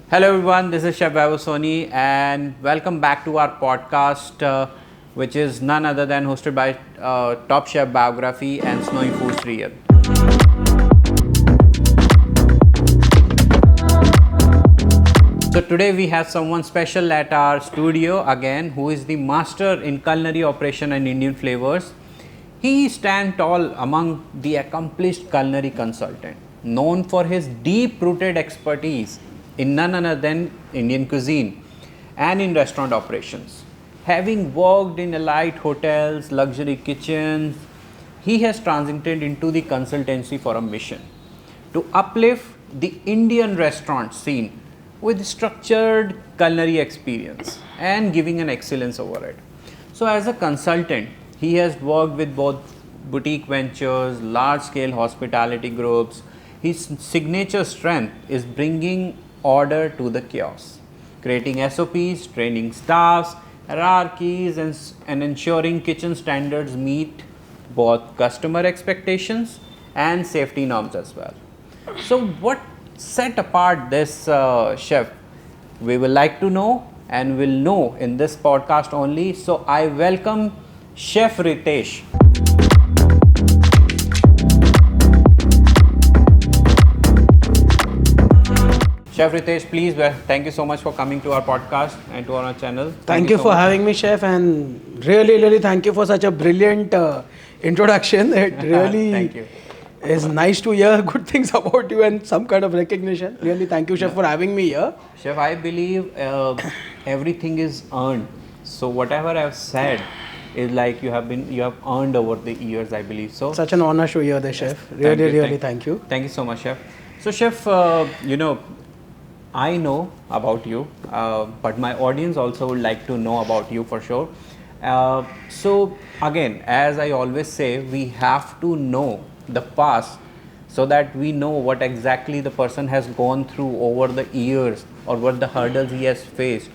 Hello everyone, this is Chef Vaibhav Soni and welcome back to our podcast which is none other than hosted by Top Chef Biography and Snowy Foods Real. So today we have someone special at our studio again who is the master in culinary operation and Indian flavors. He stands tall among the accomplished culinary consultant, known for his deep-rooted expertise in none other than Indian cuisine and in restaurant operations. Having worked in elite hotels, luxury kitchens, he has transited into the consultancy for a mission to uplift the Indian restaurant scene with structured culinary experience and giving an excellence over it. So, as a consultant, he has worked with both boutique ventures, large scale hospitality groups. His signature strength is bringing order to the chaos, creating SOPs, training staffs, hierarchies, and ensuring kitchen standards meet both customer expectations and safety norms as well. So, what set apart this chef? We will like to know and will know in this podcast only. So, I welcome Chef Ritesh. Chef Ritesh, please, thank you so much for coming to our podcast and to our channel. Thank you so for much. having me, Chef, and really thank you for such a brilliant introduction. It really Thank you. is nice to hear good things about you and some kind of recognition. Really, thank you, Chef, for having me here. Chef, I believe everything is earned. So whatever I've said is like you have earned over the years, I believe. So Such an honor to hear this, Chef. Really, thank you. Thank you so much, Chef. So, Chef, I know about you, but my audience also would like to know about you for sure. So, again, as I always say, we have to know the past so that we know what exactly the person has gone through over the years or what the hurdles he has faced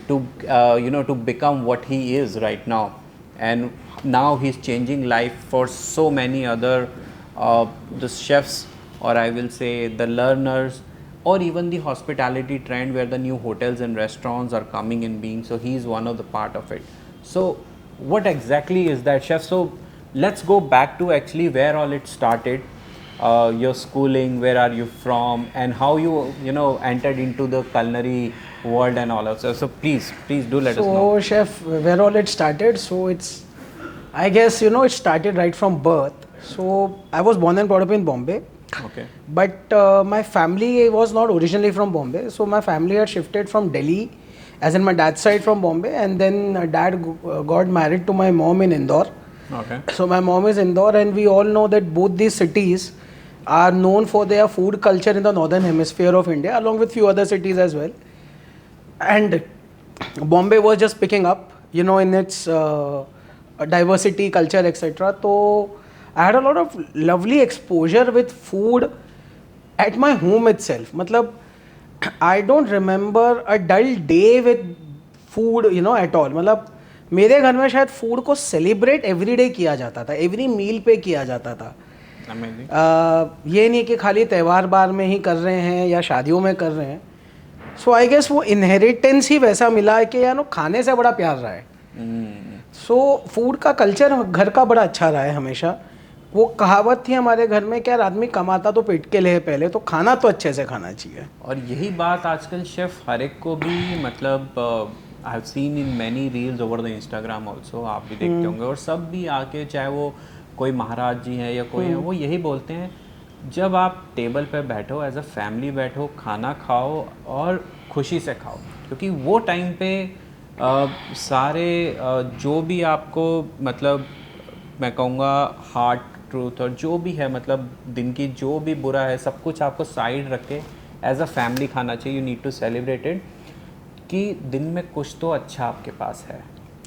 to to become what he is right now. And now he's changing life for so many other the chefs, or I will say the learners, or even the hospitality trend where the new hotels and restaurants are coming in being. So he is one of the part of it. So what exactly is that, chef? So let's go back to actually where all it started. Your schooling, where are you from, and how you entered into the culinary world and all of that. So please do let us know. So, Chef, where all it started? So it's, I guess, it started right from birth. So I was born and brought up in Bombay. Okay. But my family was not originally from Bombay. So my family had shifted from Delhi, as in my dad's side from Bombay, and then dad got married to my mom in Indore. Okay. So my mom is Indore, and we all know that both these cities are known for their food culture in the northern hemisphere of India, along with few other cities as well. And Bombay was just picking up, in its diversity, culture, etc. So I had a lot of lovely exposure with food at my home itself. Matlab, I don't remember a dull day with food, at all. मतलब मेरे घर में शायद food को celebrate every day किया जाता था, every meal पे किया जाता था. ये नहीं कि खाली त्यौहार बार में ही कर रहे हैं या शादियों में कर रहे हैं. सो आई गेस वो इनहेरिटेंस ही वैसा मिला है कि खाने से बड़ा प्यार रहा है. सो फूड का कल्चर घर का बड़ा अच्छा रहा है हमेशा. वो कहावत थी हमारे घर में कि यार आदमी कमाता तो पेट के लिए पहले, तो खाना तो अच्छे से खाना चाहिए. और यही बात आजकल शेफ हर एक को भी मतलब I have seen in many reels over the Instagram also, आप भी देखते होंगे, और सब भी आके चाहे वो कोई महाराज जी हैं या कोई है, वो यही बोलते हैं जब आप टेबल पे बैठो, एज अ फैमिली बैठो, खाना खाओ और खुशी से खाओ, क्योंकि वो टाइम पे सारे जो भी आपको मतलब मैं कहूँगा हार्ट ट्रूथ और जो भी है मतलब दिन की जो भी बुरा है सब कुछ आपको साइड रख के एज अ फैमिली खाना चाहिए. You need to celebrate it कि दिन में कुछ तो अच्छा आपके पास है.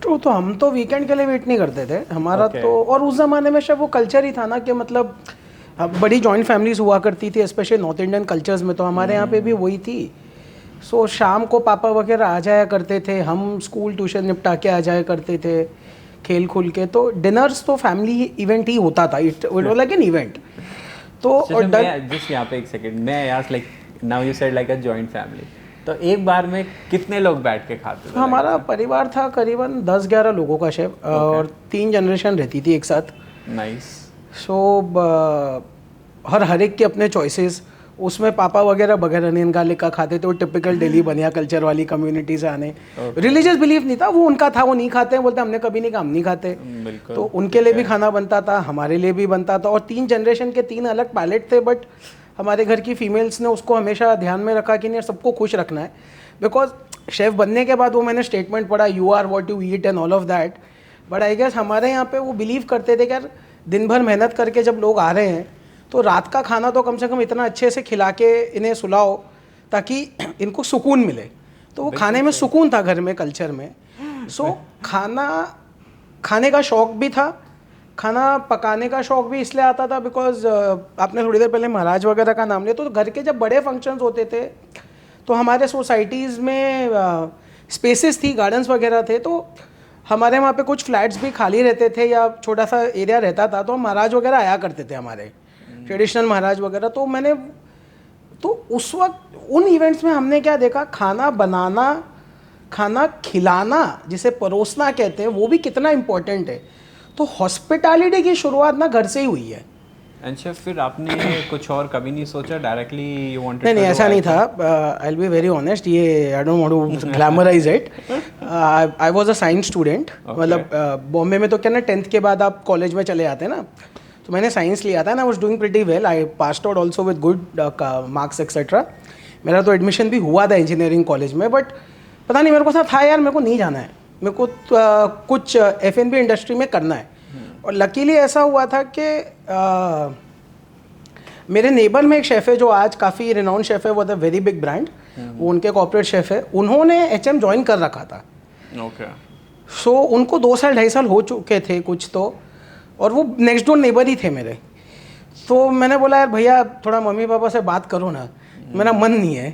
तो हम तो वीकेंड के लिए वेट नहीं करते थे हमारा. तो और उस ज़माने में शायद वो कल्चर ही था ना कि मतलब बड़ी जॉइंट फैमिलीज हुआ करती थी, स्पेशली नॉर्थ इंडियन कल्चर्स में. तो हमारे यहाँ पे भी वही थी. सो शाम को पापा वगैरह आ जाया करते थे, हम स्कूल ट्यूशन निपटा के आ जाया करते थे खेल खुल के. तो डिनर्स तो फैमिली इवेंट ही होता था. It was like an event. तो जस्ट यहाँ पे एक सेकंड, मैं यार like now you said like a joint family, तो एक बार में कितने लोग बैठ के खाते थे? हमारा परिवार था करीबन 10-11 लोगों का शेफ, और 3 जनरेशन रहती थी एक साथ। नाइस। सो हर एक के अपने चॉइसेस, उसमें पापा वगैरह बगैर अनियन गार्लिक का खाते थे, वो टिपिकल दिल्ली बनिया कल्चर वाली कम्युनिटी से आने। रिलीजियस बिलीफ नहीं था वो उनका, था वो नहीं खाते हैं, बोलते हमने कभी नहीं कहा, हम नहीं खाते। बिल्कुल। तो उनके लिए भी खाना बनता था, हमारे लिए भी बनता था, और 3 जनरेशन के 3 अलग पैलेट थे। बट हमारे घर की फीमेल्स ने उसको हमेशा ध्यान में रखा कि नहीं सबको खुश रखना है। बिकॉज शेफ़ बनने के बाद वो मैंने स्टेटमेंट पढ़ा, you are what you eat and all of that. But I guess हमारे यहाँ पे वो बिलीव करते थे कि यार दिन भर मेहनत करके जब लोग आ रहे हैं तो रात का खाना तो कम से कम इतना अच्छे से खिला के इन्हें सुलाओ ताकि इनको सुकून मिले। तो वो खाने में सुकून था घर में, कल्चर में। सो खाना खाने का शौक़ भी था, खाना पकाने का शौक़ भी इसलिए आता था बिकॉज आपने थोड़ी देर पहले महाराज वगैरह का नाम लिया, तो घर के जब बड़े फंक्शंस होते थे तो हमारे सोसाइटीज़ में स्पेसेस थी, गार्डन्स वगैरह थे, तो हमारे वहाँ पे कुछ फ्लैट्स भी खाली रहते थे या छोटा सा एरिया रहता था, तो महाराज वगैरह आया करते थे हमारे, ट्रेडिशनल महाराज वगैरह। तो उस वक्त उन इवेंट्स में हमने क्या देखा, खाना बनाना, खाना खिलाना जिसे परोसना कहते हैं, वो भी कितना इम्पोर्टेंट है। तो हॉस्पिटैलिटी की शुरुआत ना घर से ही हुई है। एंड शेफ फिर आपने कुछ और कभी नहीं सोचा, डायरेक्टली यू वांटेड? नहीं, ऐसा नहीं था। I will be very honest, ये I don't want to glamorise it. I was a science student. मतलब बॉम्बे में तो क्या ना 10th के बाद आप कॉलेज में चले जाते हैं ना, तो मैंने साइंस लिया था and I was doing pretty well. I passed out also with good marks etcetera. मेरा तो एडमिशन भी हुआ था इंजीनियरिंग कॉलेज में, बट पता नहीं मेरे को था यार मेरे को नहीं जाना है, मेरे को कुछ F&B इंडस्ट्री में करना है। और लकीली ऐसा हुआ था कि मेरे नेबर में एक शेफ़ है जो आज काफ़ी रिनाउंड शेफ़ है, वो द वेरी बिग ब्रांड, वो उनके कॉर्पोरेट शेफ़ है। उन्होंने HM ज्वाइन कर रखा था। ओके। सो उनको 2 साल 2.5 साल हो चुके थे कुछ तो, और वो नेक्स्ट डोर नेबर ही थे मेरे। तो मैंने बोला यार भैया थोड़ा मम्मी पापा से बात करो ना, मेरा मन नहीं है।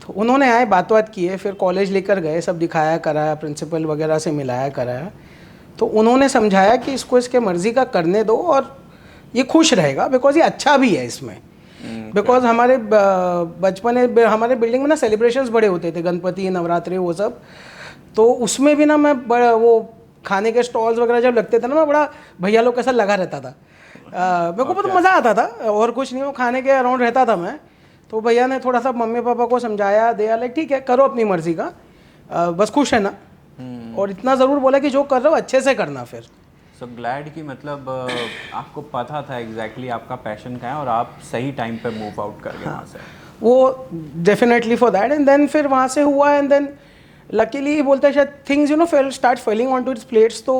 तो उन्होंने आए, बात किए, फिर कॉलेज लेकर गए, सब दिखाया कराया, प्रिंसिपल वगैरह से मिलाया कराया। तो उन्होंने समझाया कि इसको इसके मर्ज़ी का करने दो और ये खुश रहेगा, बिकॉज ये अच्छा भी है इसमें। बिकॉज हमारे बचपन में हमारे बिल्डिंग में ना सेलिब्रेशंस बड़े होते थे, गणपति, नवरात्रि, वो सब। तो उसमें भी ना मैं बड़ा वो खाने के स्टॉल्स वगैरह जब लगते थे ना, मैं बड़ा भैया लोग कैसा लगा रहता था। मेरे को बहुत मज़ा आता था, और कुछ नहीं, वो खाने के अराउंड रहता था मैं। तो भैया ने थोड़ा सा मम्मी पापा को समझाया, दे लाइक ठीक है करो अपनी मर्ज़ी का, बस खुश है ना। और इतना ज़रूर बोला कि जो कर रहे हो अच्छे से करना। फिर सो ग्लैड कि मतलब आपको पता था एग्जैक्टली आपका पैशन क्या है और आप सही टाइम पे मूव आउट कर गए वहाँ से। वो definitely for that. And then फिर वहाँ से हुआ, एंड देन लकीली बोलते हैं शायद things start failing on to its plates. तो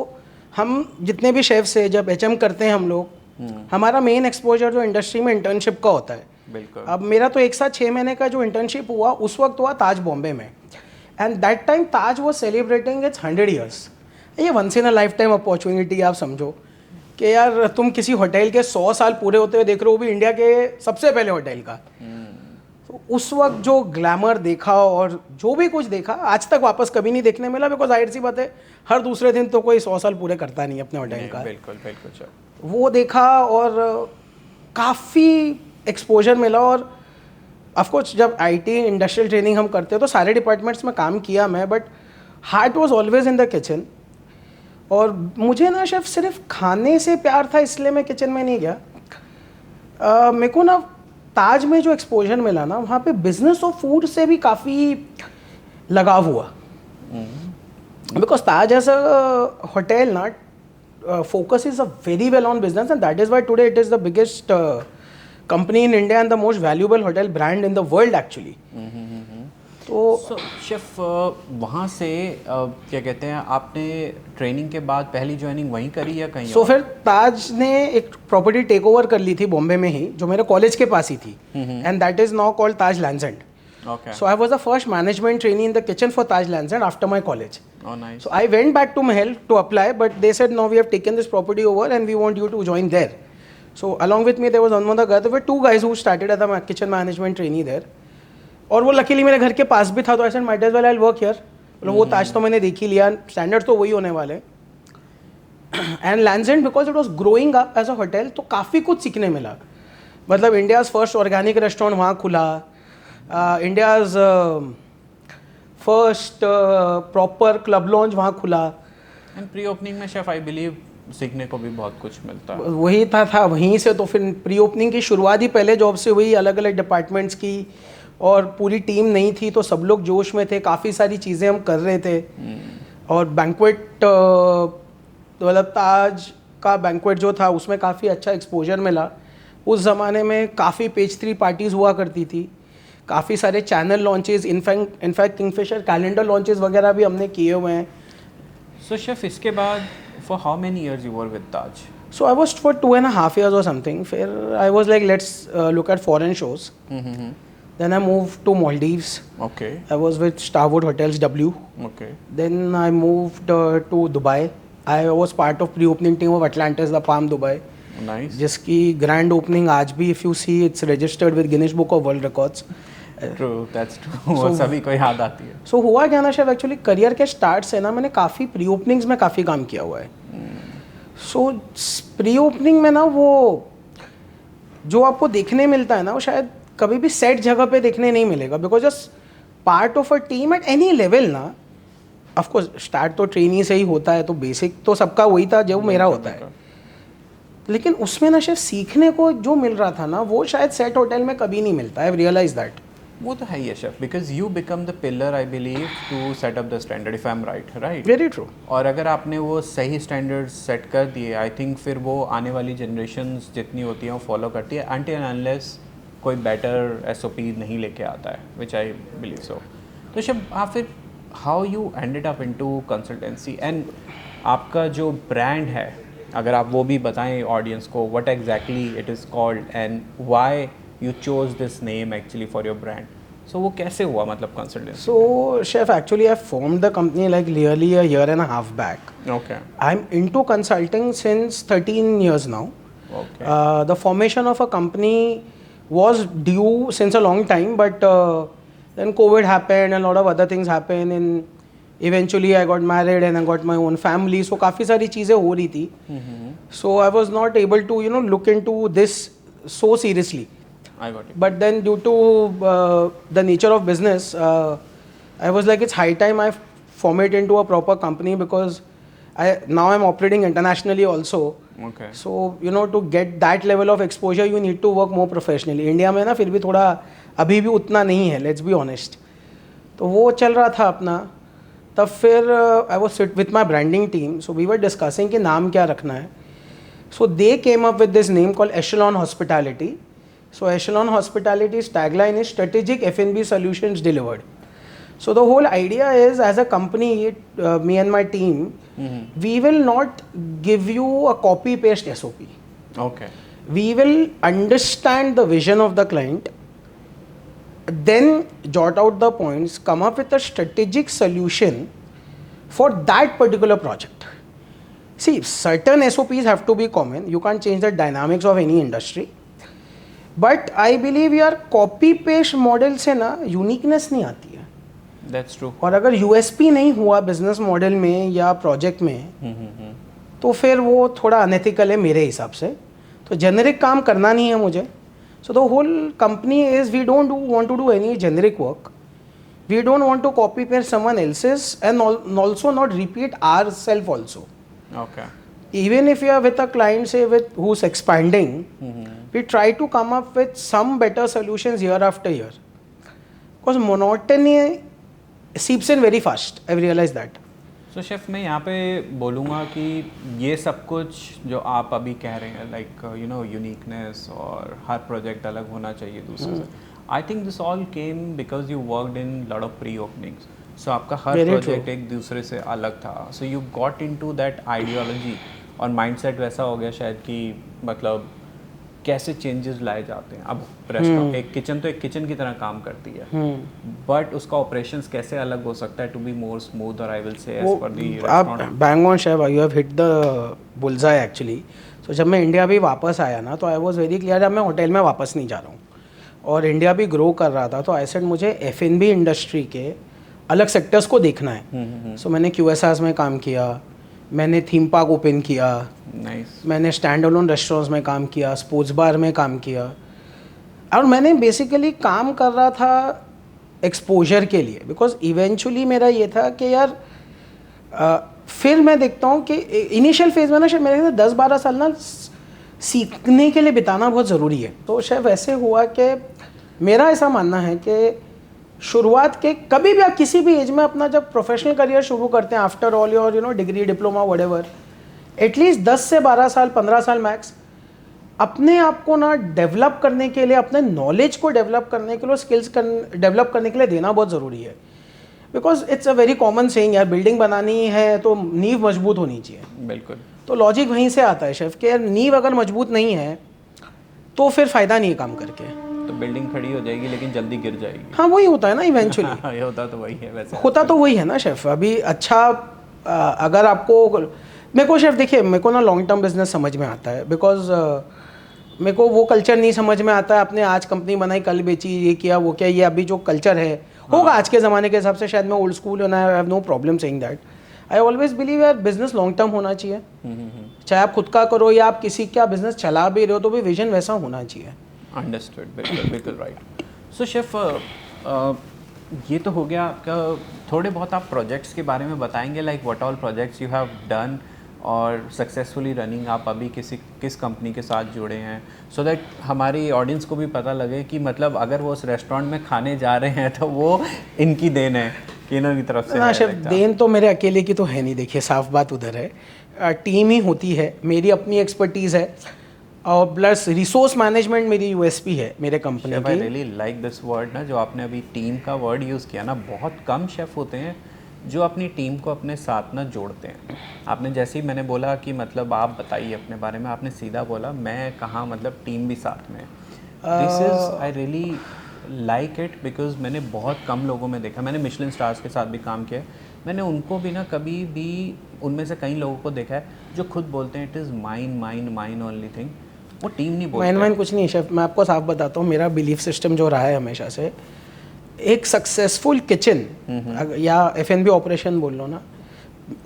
हम जितने भी शेफ्स है जब HM करते हैं हम लोग, हमारा मेन एक्सपोजर जो इंडस्ट्री में इंटर्नशिप का होता है। बिल्कुल। अब मेरा तो एक साथ 6 महीने का जो इंटर्नशिप हुआ उस वक्त हुआ ताज बॉम्बे में, and that time Taj was celebrating its 100 years. ये once in a lifetime opportunity आप समझो कि यार तुम किसी होटल के 100 साल पूरे होते हुए देख रहे हो, भी इंडिया के सबसे पहले होटल का। तो उस वक्त जो ग्लैमर देखा और जो भी कुछ देखा आज तक वापस कभी नहीं देखने मिला, बिकॉज जाहिर सी बात है हर दूसरे दिन तो कोई 100 साल पूरे करता नहीं अपने होटल का। बिल्कुल बिल्कुल सर। वो देखा और काफ़ी एक्सपोजर मिला। और ऑफकोर्स जब IT इंडस्ट्रियल ट्रेनिंग हम करते हैं तो सारे डिपार्टमेंट्स में काम किया मैं, but heart was always in the kitchen. और मुझे ना शेफ सिर्फ खाने से प्यार था इसलिए मैं किचन में नहीं गया। मेरे को ना ताज में जो एक्सपोजर मिला ना, वहाँ पे बिजनेस ऑफ फूड से भी काफ़ी लगाव हुआ। Because Taj as a hotel ना focuses a very well on business, and that is why today it is the biggest company in India and the most valuable hotel brand in the world actually. तो chef वहाँ से क्या कहते हैं, आपने training के बाद पहली ज्वाइनिंग वहीं करी या कहीं? फिर ताज ने एक प्रॉपर्टी टेक ओवर कर ली थी बॉम्बे में ही, जो मेरे कॉलेज के पास ही थी, and that is now called Taj lands and. Okay. So I was the first management trainee in the kitchen for Taj Lands End after my college. Oh, nice. So I went back to Mahal to apply, but they said no, we have taken this property over and we want you to join there. So along with me there was one more guy. There were 2 guys who started as a kitchen management trainee there. और वो luckily मेरे घर के पास भी था, तो I said might as well I'll work here. वो ताज तो मैंने देख ही लिया, स्टैंडर्ड तो वही होने वाले। And Lands End because it was growing up as a hotel, तो काफ़ी कुछ सीखने मिला। मतलब इंडियाज़ फर्स्ट ऑर्गेनिक रेस्टोरेंट वहाँ खुला, India's first proper club launch वहाँ खुला. एंड प्री ओपनिंग में शेफ आई बिलीव सीखने को भी बहुत कुछ मिलता है. वही था वहीं से. तो फिर प्री ओपनिंग की शुरुआत ही पहले जॉब से हुई, अलग अलग डिपार्टमेंट्स की, और पूरी टीम नहीं थी तो सब लोग जोश में थे, काफ़ी सारी चीज़ें हम कर रहे थे. और बैंक्वेट मतलब ताज का बैंक्वेट जो था उसमें काफ़ी अच्छा एक्सपोजर मिला. उस ज़माने में काफ़ी पेज 3 पार्टीज़ हुआ करती थी, काफ़ी सारे channel launches, in fact Kingfisher calendar launches वगैरह भी हमने किए हुए हैं. सो शेफ इसके बाद for how many years you were with Taj? So I was for 2.5 years or something. फिर I was like, let's look at foreign shows. Then I moved to Maldives. Okay. I was with Starwood Hotels W. Okay. Then I moved to Dubai. I was part of pre-opening team of Atlantis, the Palm Dubai. Nice. जिसकी grand opening आज भी if you see it's registered with Guinness Book of World Records. True, that's true. वो सभी को याद आती है. So हुआ क्या ना शेफ, एक्चुअली करियर के स्टार्ट से ना मैंने काफ़ी प्री ओपनिंग्स में काफ़ी काम किया हुआ है. सो प्री ओपनिंग में ना वो जो आपको देखने मिलता है ना वो शायद कभी भी सेट जगह पे देखने नहीं मिलेगा. Because just part of a team at any level ना, ऑफकोर्स स्टार्ट तो ट्रेनी से ही होता है, तो बेसिक तो सबका वही था जो मेरा होता है. लेकिन उसमें ना शायद सीखने को जो मिल रहा था ना वो शायद सेट होटल में कभी नहीं मिलता. I realise that. वो तो है ही है chef, because you become the pillar I believe to set up the standard if I am right. Right, very true. और अगर आपने वो सही स्टैंडर्ड सेट कर दिए, आई थिंक फिर वो आने वाली जनरेशंस जितनी होती हैं वो फॉलो करती है अनटिल अनलेस कोई बेटर SOP नहीं लेके आता है, विच आई बिलीव सो. तो शेफ आप फिर how you ended up into consultancy, and आपका जो ब्रांड है अगर आप वो भी बताएं ऑडियंस को, what exactly it is called and why you chose this name actually for your brand. So वो कैसे हुआ मतलब consultancy? So chef, actually I formed the company like nearly a year and a half back. Okay. I'm into consulting since 13 years now. Okay. The formation of a company was due since a long time, but then COVID happened and a lot of other things happened, and eventually I got married and I got my own family. So काफ़ी सारी चीज़ें हो रही थी. So I was not able to look into this so seriously. I got it. But then due to the nature of business, I was like, it's high time I form it into a proper company, because now I'm operating internationally also. Okay. So to get that level of exposure you need to work more professionally. India में ना फिर भी थोड़ा अभी भी उतना नहीं है, let's be honest. तो वो चल रहा था अपना. तब फिर I was sit with my branding team, so we were discussing कि नाम क्या रखना है. So they came up with this name called Echelon Hospitality. So Echelon Hospitality's tagline is strategic F&B solutions delivered. So the whole idea is, as a company, me and my team, we will not give you a copy paste SOP. Okay. We will understand the vision of the client, then jot out the points, come up with a strategic solution for that particular project. See, certain SOPs have to be common. You can't change the dynamics of any industry. But I believe यार copy paste model से ना uniqueness नहीं आती है. That's true. और अगर USP नहीं हुआ बिजनेस मॉडल में या प्रोजेक्ट में तो फिर वो थोड़ा अनएथिकल है मेरे हिसाब से. तो जेनरिक काम करना नहीं है मुझे. So the whole company is we don't want to do any generic work. We don't want to copy paste someone else's and also not repeat our self also. Okay. Even if you are with a client, say with who's expanding, we try to come up with some better solutions year after year. Because monotony seeps in very fast. I've realized that. So chef मैं यहाँ पे बोलूँगा कि ये सब कुछ जो आप अभी कह रहे हैं लाइक यूनिकनेस और हर प्रोजेक्ट अलग होना चाहिए दूसरे से, I think this all came because you worked in lot of pre openings. So आपका हर प्रोजेक्ट एक दूसरे से अलग था. So you got into that ideology और माइंडसेट वैसा हो गया शायद कि मतलब कैसे चेंजेस लाए जाते हैं. अब रेस्टोरेंट एक किचन तो एक किचन की तरह काम करती है, बट उसका ऑपरेशंस कैसे अलग हो सकता है टू बी मोर स्मूथ, और आई will say as per the restaurant. Bang on chef, you have hit the bullseye actually. So जब मैं इंडिया भी वापस आया ना तो आई वाज वेरी क्लियर, अब मैं होटल में वापस नहीं जा रहा हूँ और इंडिया भी ग्रो कर रहा था. तो आई सेड मुझे F&B इंडस्ट्री के अलग सेक्टर्स को देखना है. सो मैंने QSRs में काम किया, मैंने थीम पार्क ओपन किया, Nice. मैंने स्टैंड अलोन रेस्टोरेंट्स में काम किया, स्पोर्ट्स बार में काम किया. और मैंने बेसिकली काम कर रहा था एक्सपोजर के लिए, बिकॉज इवेंचुअली मेरा ये था कि यार फिर मैं देखता हूँ कि इनिशियल फेज में ना शायद मेरे ख्याल से 10-12 साल ना सीखने के लिए बिताना बहुत ज़रूरी है। तो शायद वैसे हुआ कि मेरा ऐसा मानना है कि शुरुआत के कभी भी आप किसी भी एज में अपना जब प्रोफेशनल करियर शुरू करते हैं, after all your degree, diploma, whatever, at least 10 से 12 साल, 15 साल मैक्स अपने आप को ना डेवलप करने के लिए, अपने नॉलेज को डेवलप करने के लिए, स्किल्स डेवलप करने के लिए देना बहुत ज़रूरी है। Because it's a very common saying यार, बिल्डिंग बनानी है तो नींव मजबूत होनी चाहिए। बिल्कुल। तो लॉजिक वहीं से आता है शेफ कि यार नींव अगर मजबूत नहीं है तो फिर फ़ायदा नहीं है काम करके। तो बिल्डिंग खड़ी हो जाएगी लेकिन जल्दी गिर जाएगी। हाँ वही होता है ना इवेंचुअली। ये होता तो वही है वैसे। होता तो वही है ना शेफ। अभी अच्छा अगर आपको, मेरे को शेफ देखिए, मेरे को ना लॉन्ग टर्म बिजनेस समझ में आता है, बिकॉज मेरे को वो कल्चर नहीं समझ में आता है आपने आज कंपनी बनाई कल बेची, ये किया वो क्या। ये अभी जो कल्चर है होगा आज के ज़माने के हिसाब से, शायद मैं ओल्ड स्कूल होना, I have no problem saying that. I always believe यार बिजनेस लॉन्ग टर्म होना चाहिए। चाहे आप खुद का करो या आप किसी का बिजनेस चला भी रहे हो तो भी विजन वैसा होना चाहिए। अंडरस्टूड, बिल्कुल बिल्कुल राइट। सो शेफ ये तो हो गया आपका, थोड़े बहुत आप प्रोजेक्ट्स के बारे में बताएंगे, like what all projects you have done और सक्सेसफुली रनिंग, आप अभी किस कंपनी के साथ जुड़े हैं, सो दैट हमारी ऑडियंस को भी पता लगे कि मतलब अगर वो उस रेस्टोरेंट में खाने जा रहे हैं तो वो इनकी देन है कि इन्हों की तरफ से। ना शेफ देन तो मेरे अकेले की तो है नहीं, देखिए साफ बात उधर है, टीम ही होती है, मेरी अपनी एक्सपर्टीज़ है और प्लस रिसोर्स मैनेजमेंट मेरी यूएसपी है मेरे कंपनी की। I really like this word ना, जो आपने अभी टीम का वर्ड यूज़ किया ना, बहुत कम शेफ़ होते हैं जो अपनी टीम को अपने साथ ना जोड़ते हैं। आपने जैसे ही मैंने बोला कि मतलब आप बताइए अपने बारे में, आपने सीधा बोला मैं कहाँ, मतलब टीम भी साथ में। This is I really like it, because मैंने बहुत कम लोगों में देखा, मैंने मिशलिन स्टार्स के साथ भी काम किया है, मैंने उनको भी ना कभी भी, उनमें से कई लोगों को देखा है जो खुद बोलते हैं it is mine only thing, वो टीम नहीं बोलते। माइन कुछ नहीं शेफ, मैं आपको साफ बताता हूँ, मेरा बिलीफ सिस्टम जो रहा है हमेशा से, एक सक्सेसफुल किचन या F&B ऑपरेशन बोल लो ना,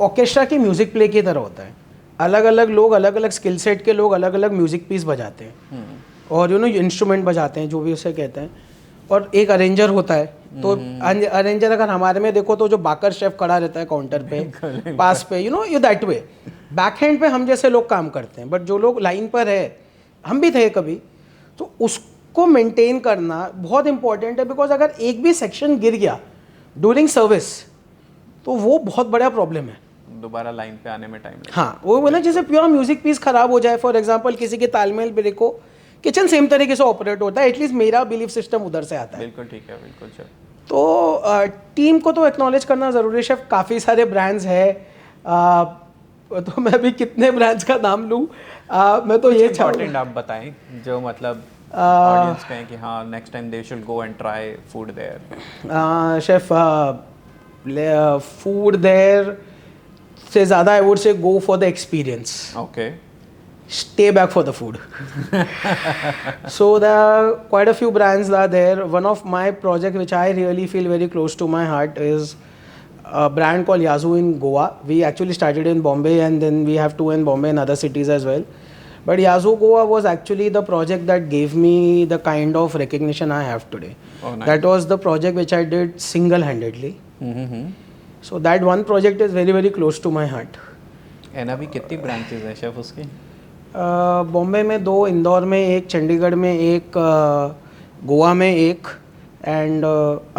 ऑर्केस्ट्रा की म्यूज़िक प्ले की तरह होता है। अलग अलग लोग, अलग अलग स्किल सेट के लोग अलग अलग म्यूज़िक पीस बजाते हैं और इंस्ट्रूमेंट बजाते हैं, जो भी उसे कहते हैं, और एक अरेंजर होता है। तो अरेंजर अगर हमारे में देखो तो जो बाकर शेफ खड़ा रहता है काउंटर पे पास पे, you that way, back hand पे हम जैसे लोग काम करते हैं, बट जो लोग लाइन पर है, हम भी थे कभी, तो उसको मेंटेन करना बहुत इंपॉर्टेंट है। बिकॉज अगर एक भी सेक्शन गिर गया ड्यूरिंग सर्विस तो वो बहुत बड़ा प्रॉब्लम है, दोबारा लाइन पे आने में टाइम लगता है। हाँ वो बोला जैसे प्योर म्यूजिक पीस खराब हो जाए, फॉर एग्जांपल किसी के तालमेल ब्रेक हो, किचन सेम तरीके से ऑपरेट होता है। एटलीस्ट मेरा बिलीफ सिस्टम उधर से आता है। बिल्कुल ठीक है, बिल्कुल सर। तो टीम को तो एक्नॉलेज करना ज़रूरी है शेफ। काफ़ी सारे ब्रांड्स हैं, तो मैं अभी कितने ब्रांड्स का नाम लूँ, मैं तो ये इम्पोर्टेंट आप बताएं जो मतलब ऑडियंस कहें कि हाँ next time they should go and try food there. Chef food there से ज़्यादा I would say go for the experience, okay, stay back for the food. So there are quite a few brands that are there. One of my project which I really feel very close to my heart is a brand called Yazoo in Goa. We actually started in Bombay and then we have two in Bombay and other cities as well. But Yazoo Goa was actually the project that gave me the kind of recognition I have today. Oh, nice. That was the project which I did single-handedly. So that one project is very very close to my heart. And अभी कितनी branches हैं chef उसकी? बॉम्बे में 2, इंदौर में 1, चंडीगढ़ में 1, गोवा में 1, and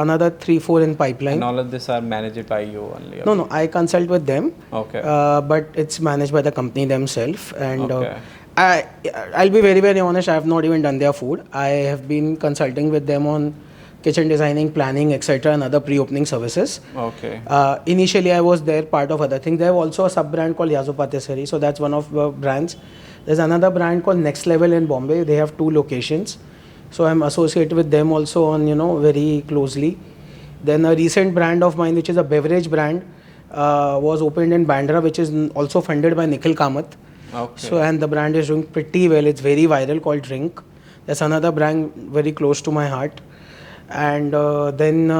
another 3-4 in pipeline. And all of this are managed by you only? No, I consult with them. Okay. But it's managed by the company themselves. And Okay. I'll be very very honest, I have not even done their food. I have been consulting with them on kitchen designing, planning, etc. and other pre-opening services. Okay. Initially I was there part of other things. They have also a sub brand called Yazoo Patisserie, so that's one of the brands. There's another brand called Next Level in Bombay. They have 2 locations, so I'm associated with them also on very closely. Then a recent brand of mine which is a beverage brand was opened in Bandra, which is also funded by Nikhil Kamath. Okay. So and the brand is doing pretty well. It's very viral, called Drink. That's another brand very close to my heart. And then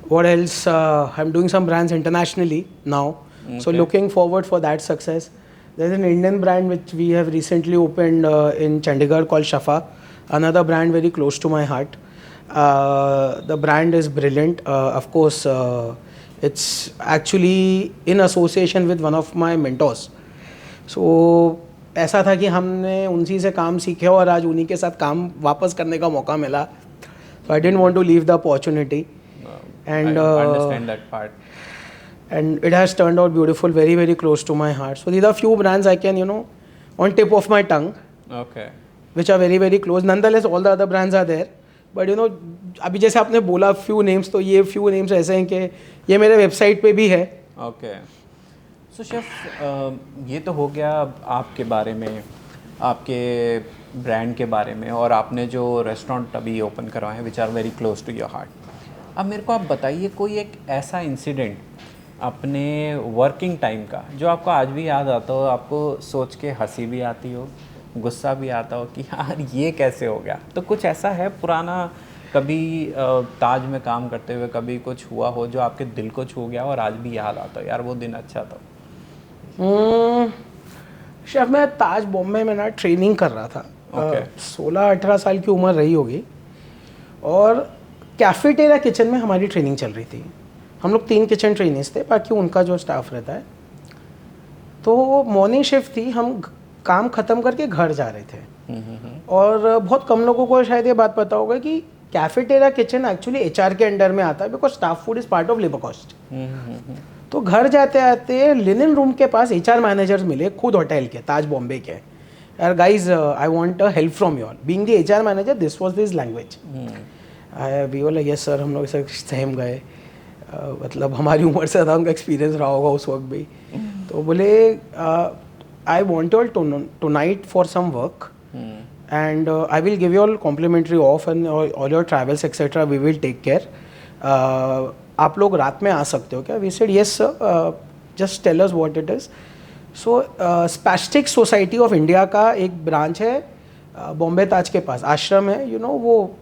what else? I'm doing some brands internationally now. So Okay. looking forward for that success. There's an Indian brand which we have recently opened in Chandigarh called Shafa. another brand very close to my heart. The brand is brilliant. Of course, it's actually in association with one of my mentors. So ऐसा था कि हमने उनसी से काम सीखे और आज उन्हीं के साथ काम वापस करने का मौका मिला. So I didn't want to leave the opportunity. And I understand that part. And it has turned out beautiful, very very close to my heart. So these are few brands I can, on tip of my tongue, Okay. which are very very close. Nonetheless, all the other brands are there. But अभी जैसे आपने बोला few names, तो ये few names ऐसे हैं कि ये मेरे वेबसाइट पे भी है. ओके सो शेफ ये तो हो गया आपके बारे में, आपके ब्रांड के बारे में, और आपने जो रेस्टोरेंट अभी ओपन करवाए हैं which are very close to your heart. अब मेरे को आप बताइए कोई एक ऐसा इंसिडेंट अपने वर्किंग टाइम का जो आपको आज भी याद आता हो, आपको सोच के हंसी भी आती हो, गुस्सा भी आता हो कि यार ये कैसे हो गया. तो कुछ ऐसा है पुराना, कभी ताज में काम करते हुए कभी कुछ हुआ हो जो आपके दिल को छू गया और आज भी याद आता हो, यार वो दिन अच्छा था. शेफ मैं ताज बॉम्बे में ना ट्रेनिंग कर रहा था. Okay. 16-18 साल की उम्र रही होगी और कैफेटेरिया किचन में हमारी ट्रेनिंग चल रही थी. हम लोग 3 किचन ट्रेनिंग्स थे, बाकी उनका जो स्टाफ रहता है. तो मॉर्निंग शिफ्ट थी, हम काम ख़त्म करके घर जा रहे थे. और बहुत कम लोगों को शायद ये बात पता होगा कि कैफेटेरिया किचन एक्चुअली HR के अंडर में आता है, because staff food is part of labour cost. तो घर जाते आते लिनन रूम के पास HR मैनेजर्स मिले, खुद होटल के, ताज बॉम्बे के. यार guys I want a help from you all. Being the HR manager this was his language. We were like yes sir. हम लोग ऐसे सहम गए. मतलब हमारी उम्र से ज़्यादा उनका एक्सपीरियंस रहा होगा उस वक्त भी. तो बोले I want you all tonight for some work and I will give you all complimentary off and all your travels etc. we will take care. आप लोग रात में आ सकते हो क्या? We said yes sir, just tell us what it is. So spastic society of India का एक branch है बॉम्बे ताज के पास, आश्रम है, वो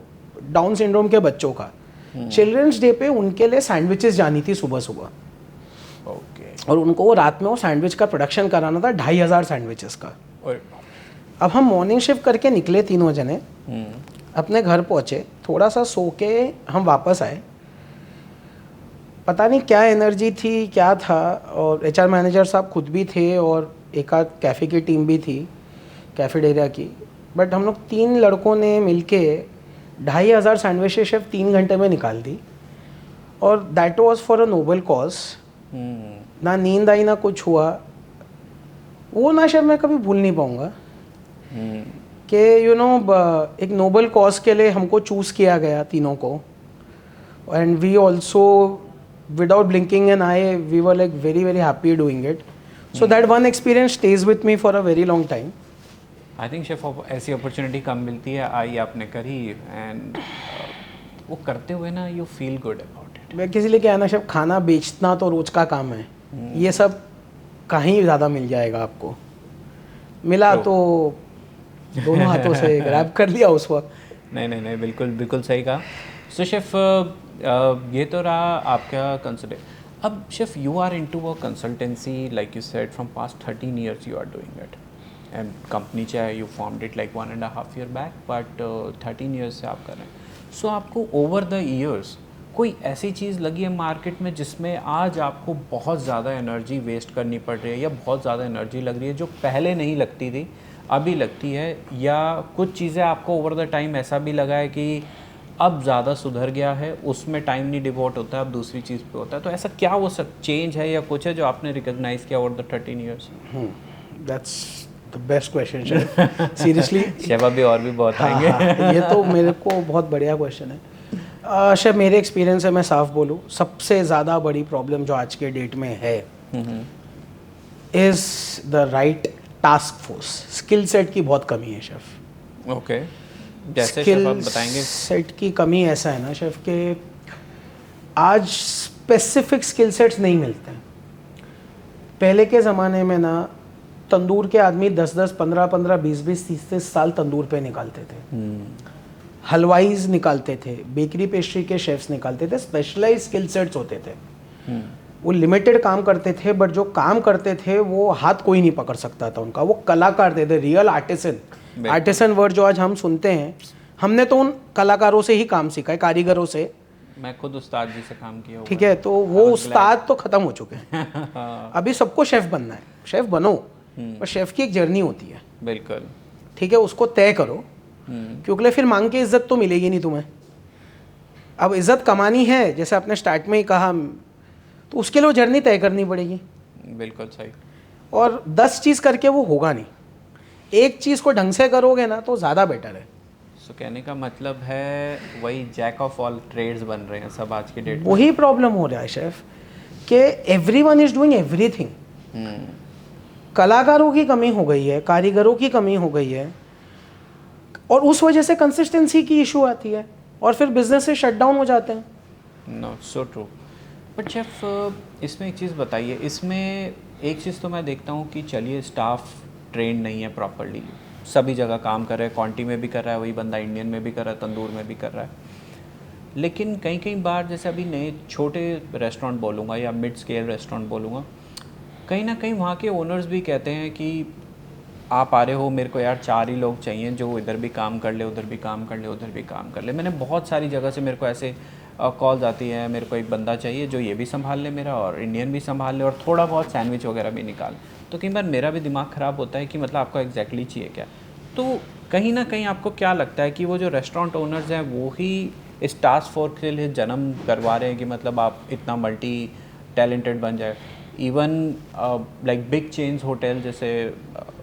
डाउन सिंड्रोम के बच्चों का. चिल्ड्रंस डे पे उनके लिए सैंडविचेस जानी थी सुबह सुबह. ओके. और उनको वो रात में वो सैंडविच का प्रोडक्शन कराना था, 2500 सैंडविचेस का. अब हम मॉर्निंग शिफ्ट करके निकले तीनों जने, अपने घर पहुँचे, थोड़ा सा सो के हम वापस आए. पता नहीं क्या एनर्जी थी, क्या था. और HR मैनेजर साहब खुद भी थे और एक आध कैफ़े की टीम भी थी, कैफेटेरिया की. बट हम लोग 3 लड़कों ने मिलके 2500 सैंडविचेस शेफ 3 घंटे में निकाल दी. और that was for a noble cause. ना नींद आई ना कुछ हुआ. वो ना शेफ मैं कभी भूल नहीं पाऊँगा कि एक नोबल कॉज के लिए हमको चूज़ किया गया तीनों को. And we also without blinking an eye we were like very very happy doing it. So that one experience stage with me for a very long time. I think chef ऐसी opportunity कम मिलती है, आई आपने करी and वो करते हुए ना you feel good about it. मैं किसी लिए क्या है ना शेफ, खाना बेचना तो रोज का काम है. ये सब कहीं ज़्यादा मिल जाएगा आपको. मिला तो दोनों हाथों से ग्रैब कर लिया उस वक्त. नहीं बिल्कुल बिल्कुल सही कहा. सो शेफ ये तो रहा आपका कंसल्टेंट. अब chef you are into a consultancy like you said from past 13 years you are doing it. And company चाहे you formed it like 1.5 year back, but 13 years से आप कर रहे हैं. सो आपको ओवर द ईयर्स कोई ऐसी चीज़ लगी है मार्केट में जिसमें आज आपको बहुत ज़्यादा एनर्जी वेस्ट करनी पड़ रही है, या बहुत ज़्यादा एनर्जी लग रही है जो पहले नहीं लगती थी अभी लगती है, या कुछ चीज़ें आपको ओवर द टाइम ऐसा भी लगा है कि अब ज़्यादा सुधर गया है, उसमें टाइम नहीं डिवोट होता है, अब दूसरी चीज़ पे होता है. तो ऐसा क्या वो सब चेंज है या कुछ है जो आपने रिकॉग्नाइज किया over the 13 years? That's the best question chef. Seriously chef अभी और भी बहुत आएंगे. ये तो मेरे को बहुत बढ़िया क्वेश्चन है. शेफ मेरे एक्सपीरियंस से मैं साफ बोलूँ, सबसे ज़्यादा बड़ी प्रॉब्लम जो आज के डेट में है is the right task force. Skill set की बहुत कमी है शेफ. ओके. जैसे शेफ आप बताएंगे. सेट की कमी ऐसा है ना शेफ कि आज स्पेसिफिक स्किल सेट्स नहीं मिलते हैं. पहले के ज़माने में ना तंदूर के आदमी 10-10, 15-15, 20-20, 30-30 साल तंदूर पे निकालते थे. हलवाईज निकालते थे, बेकरी पेस्ट्री के शेफ्स निकालते थे. स्पेशलाइज स्किल सेट्स होते थे. वो लिमिटेड काम करते थे, बट जो काम करते थे वो हाथ कोई नहीं पकड़ सकता था उनका. वो कलाकार थे, रियल आर्टिसन. आर्टिसन वर्ड जो आज हम सुनते हैं हमने तो उन कलाकारों से ही काम सीखा है, कारीगरों से। मैं खुद उस्ताद जी से काम किया हुआ ठीक है, तो वो उस्ताद तो खत्म हो चुके हैं। अभी सबको शेफ बनना है, शेफ बनो, पर शेफ की एक जर्नी होती है। बिल्कुल। ठीक है, उसको तय करो, क्योंकि फिर मांग के इज्जत तो मिलेगी नहीं तुम्हें। अब इज्जत कमानी है, जैसे आपने स्टार्ट में ही कहा, तो उसके लिए वो जर्नी तय करनी पड़ेगी। बिल्कुल सही। और 10 चीज़ करके वो होगा नहीं, एक चीज़ को ढंग से करोगे ना तो ज़्यादा बेटर है। सो कहने का मतलब है वही जैक ऑफ ऑल ट्रेड्स बन रहे हैं सब आज की डेट में। वही प्रॉब्लम हो रहा है शेफ, कि एवरीवन इज डूइंग एवरीथिंग। कलाकारों की कमी हो गई है, कारीगरों की कमी हो गई है, और उस वजह से कंसिस्टेंसी की इशू आती है, और फिर बिजनेस से शट डाउन हो जाते हैं। No, so true. But chef इसमें एक चीज़ बताइए, इसमें एक चीज़ तो मैं देखता हूँ कि चलिए स्टाफ ट्रेंड नहीं है प्रॉपरली, सभी जगह काम कर रहे हैं, क्वांटी में भी कर रहा है वही बंदा, इंडियन में भी कर रहा है, तंदूर में भी कर रहा है, लेकिन कई कई बार जैसे अभी नए छोटे रेस्टोरेंट बोलूँगा या मिड स्केल रेस्टोरेंट बोलूँगा, कहीं ना कहीं वहाँ के ओनर्स भी कहते हैं कि आप आ रहे हो, मेरे को यार 4 ही लोग चाहिए जो इधर भी काम कर ले, उधर भी काम कर ले, उधर भी काम कर ले। मैंने बहुत सारी जगह से मेरे को ऐसे कॉल्स आती हैं, मेरे को एक बंदा चाहिए जो ये भी संभाल ले मेरा, और इंडियन भी संभाल ले, और थोड़ा बहुत सैंडविच वगैरह भी निकाल। तो कई बार मेरा भी दिमाग ख़राब होता है कि मतलब आपको एग्जैक्टली चाहिए क्या। तो कहीं ना कहीं आपको क्या लगता है कि वो जो रेस्टोरेंट ओनर्स हैं वो ही इस टास्क फोर्स के लिए जन्म करवा रहे हैं कि मतलब आप इतना मल्टी टैलेंटेड बन जाए। Even like big chains hotel जैसे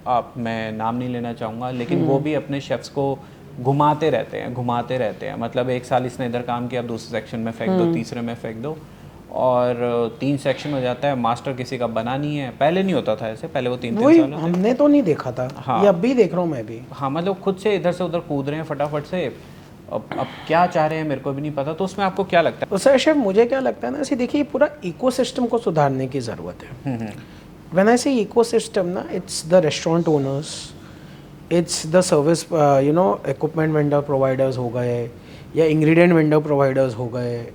आप, मैं नाम नहीं लेना चाहूँगा, लेकिन वो भी अपने शेफ्स को घुमाते रहते हैं। मतलब एक साल इसने इधर काम किया, अब दूसरे सेक्शन में फेंक दो, तीसरे में फेंक दो, और 3 सेक्शन हो जाता है। मास्टर किसी का बना नहीं है, पहले नहीं होता था ऐसे, पहले वो 3-3 साल हमने तो नहीं देखा था। हाँ, ये अब भी देख रहा हूँ मैं भी। हाँ, मतलब खुद से इधर से उधर कूद रहे हैं फटाफट से। अब क्या चाह रहे हैं मेरे को भी नहीं पता। तो उसमें आपको क्या लगता है? तो सर शेफ, मुझे क्या लगता है ना, ऐसे देखिए पूरा इकोसिस्टम को सुधारने की ज़रूरत है। व्हेन आई से इकोसिस्टम ना, it's the restaurant owners, it's the service equipment vendor providers हो गए, या इंग्रेडिएंट वेंडर प्रोवाइडर्स हो गए,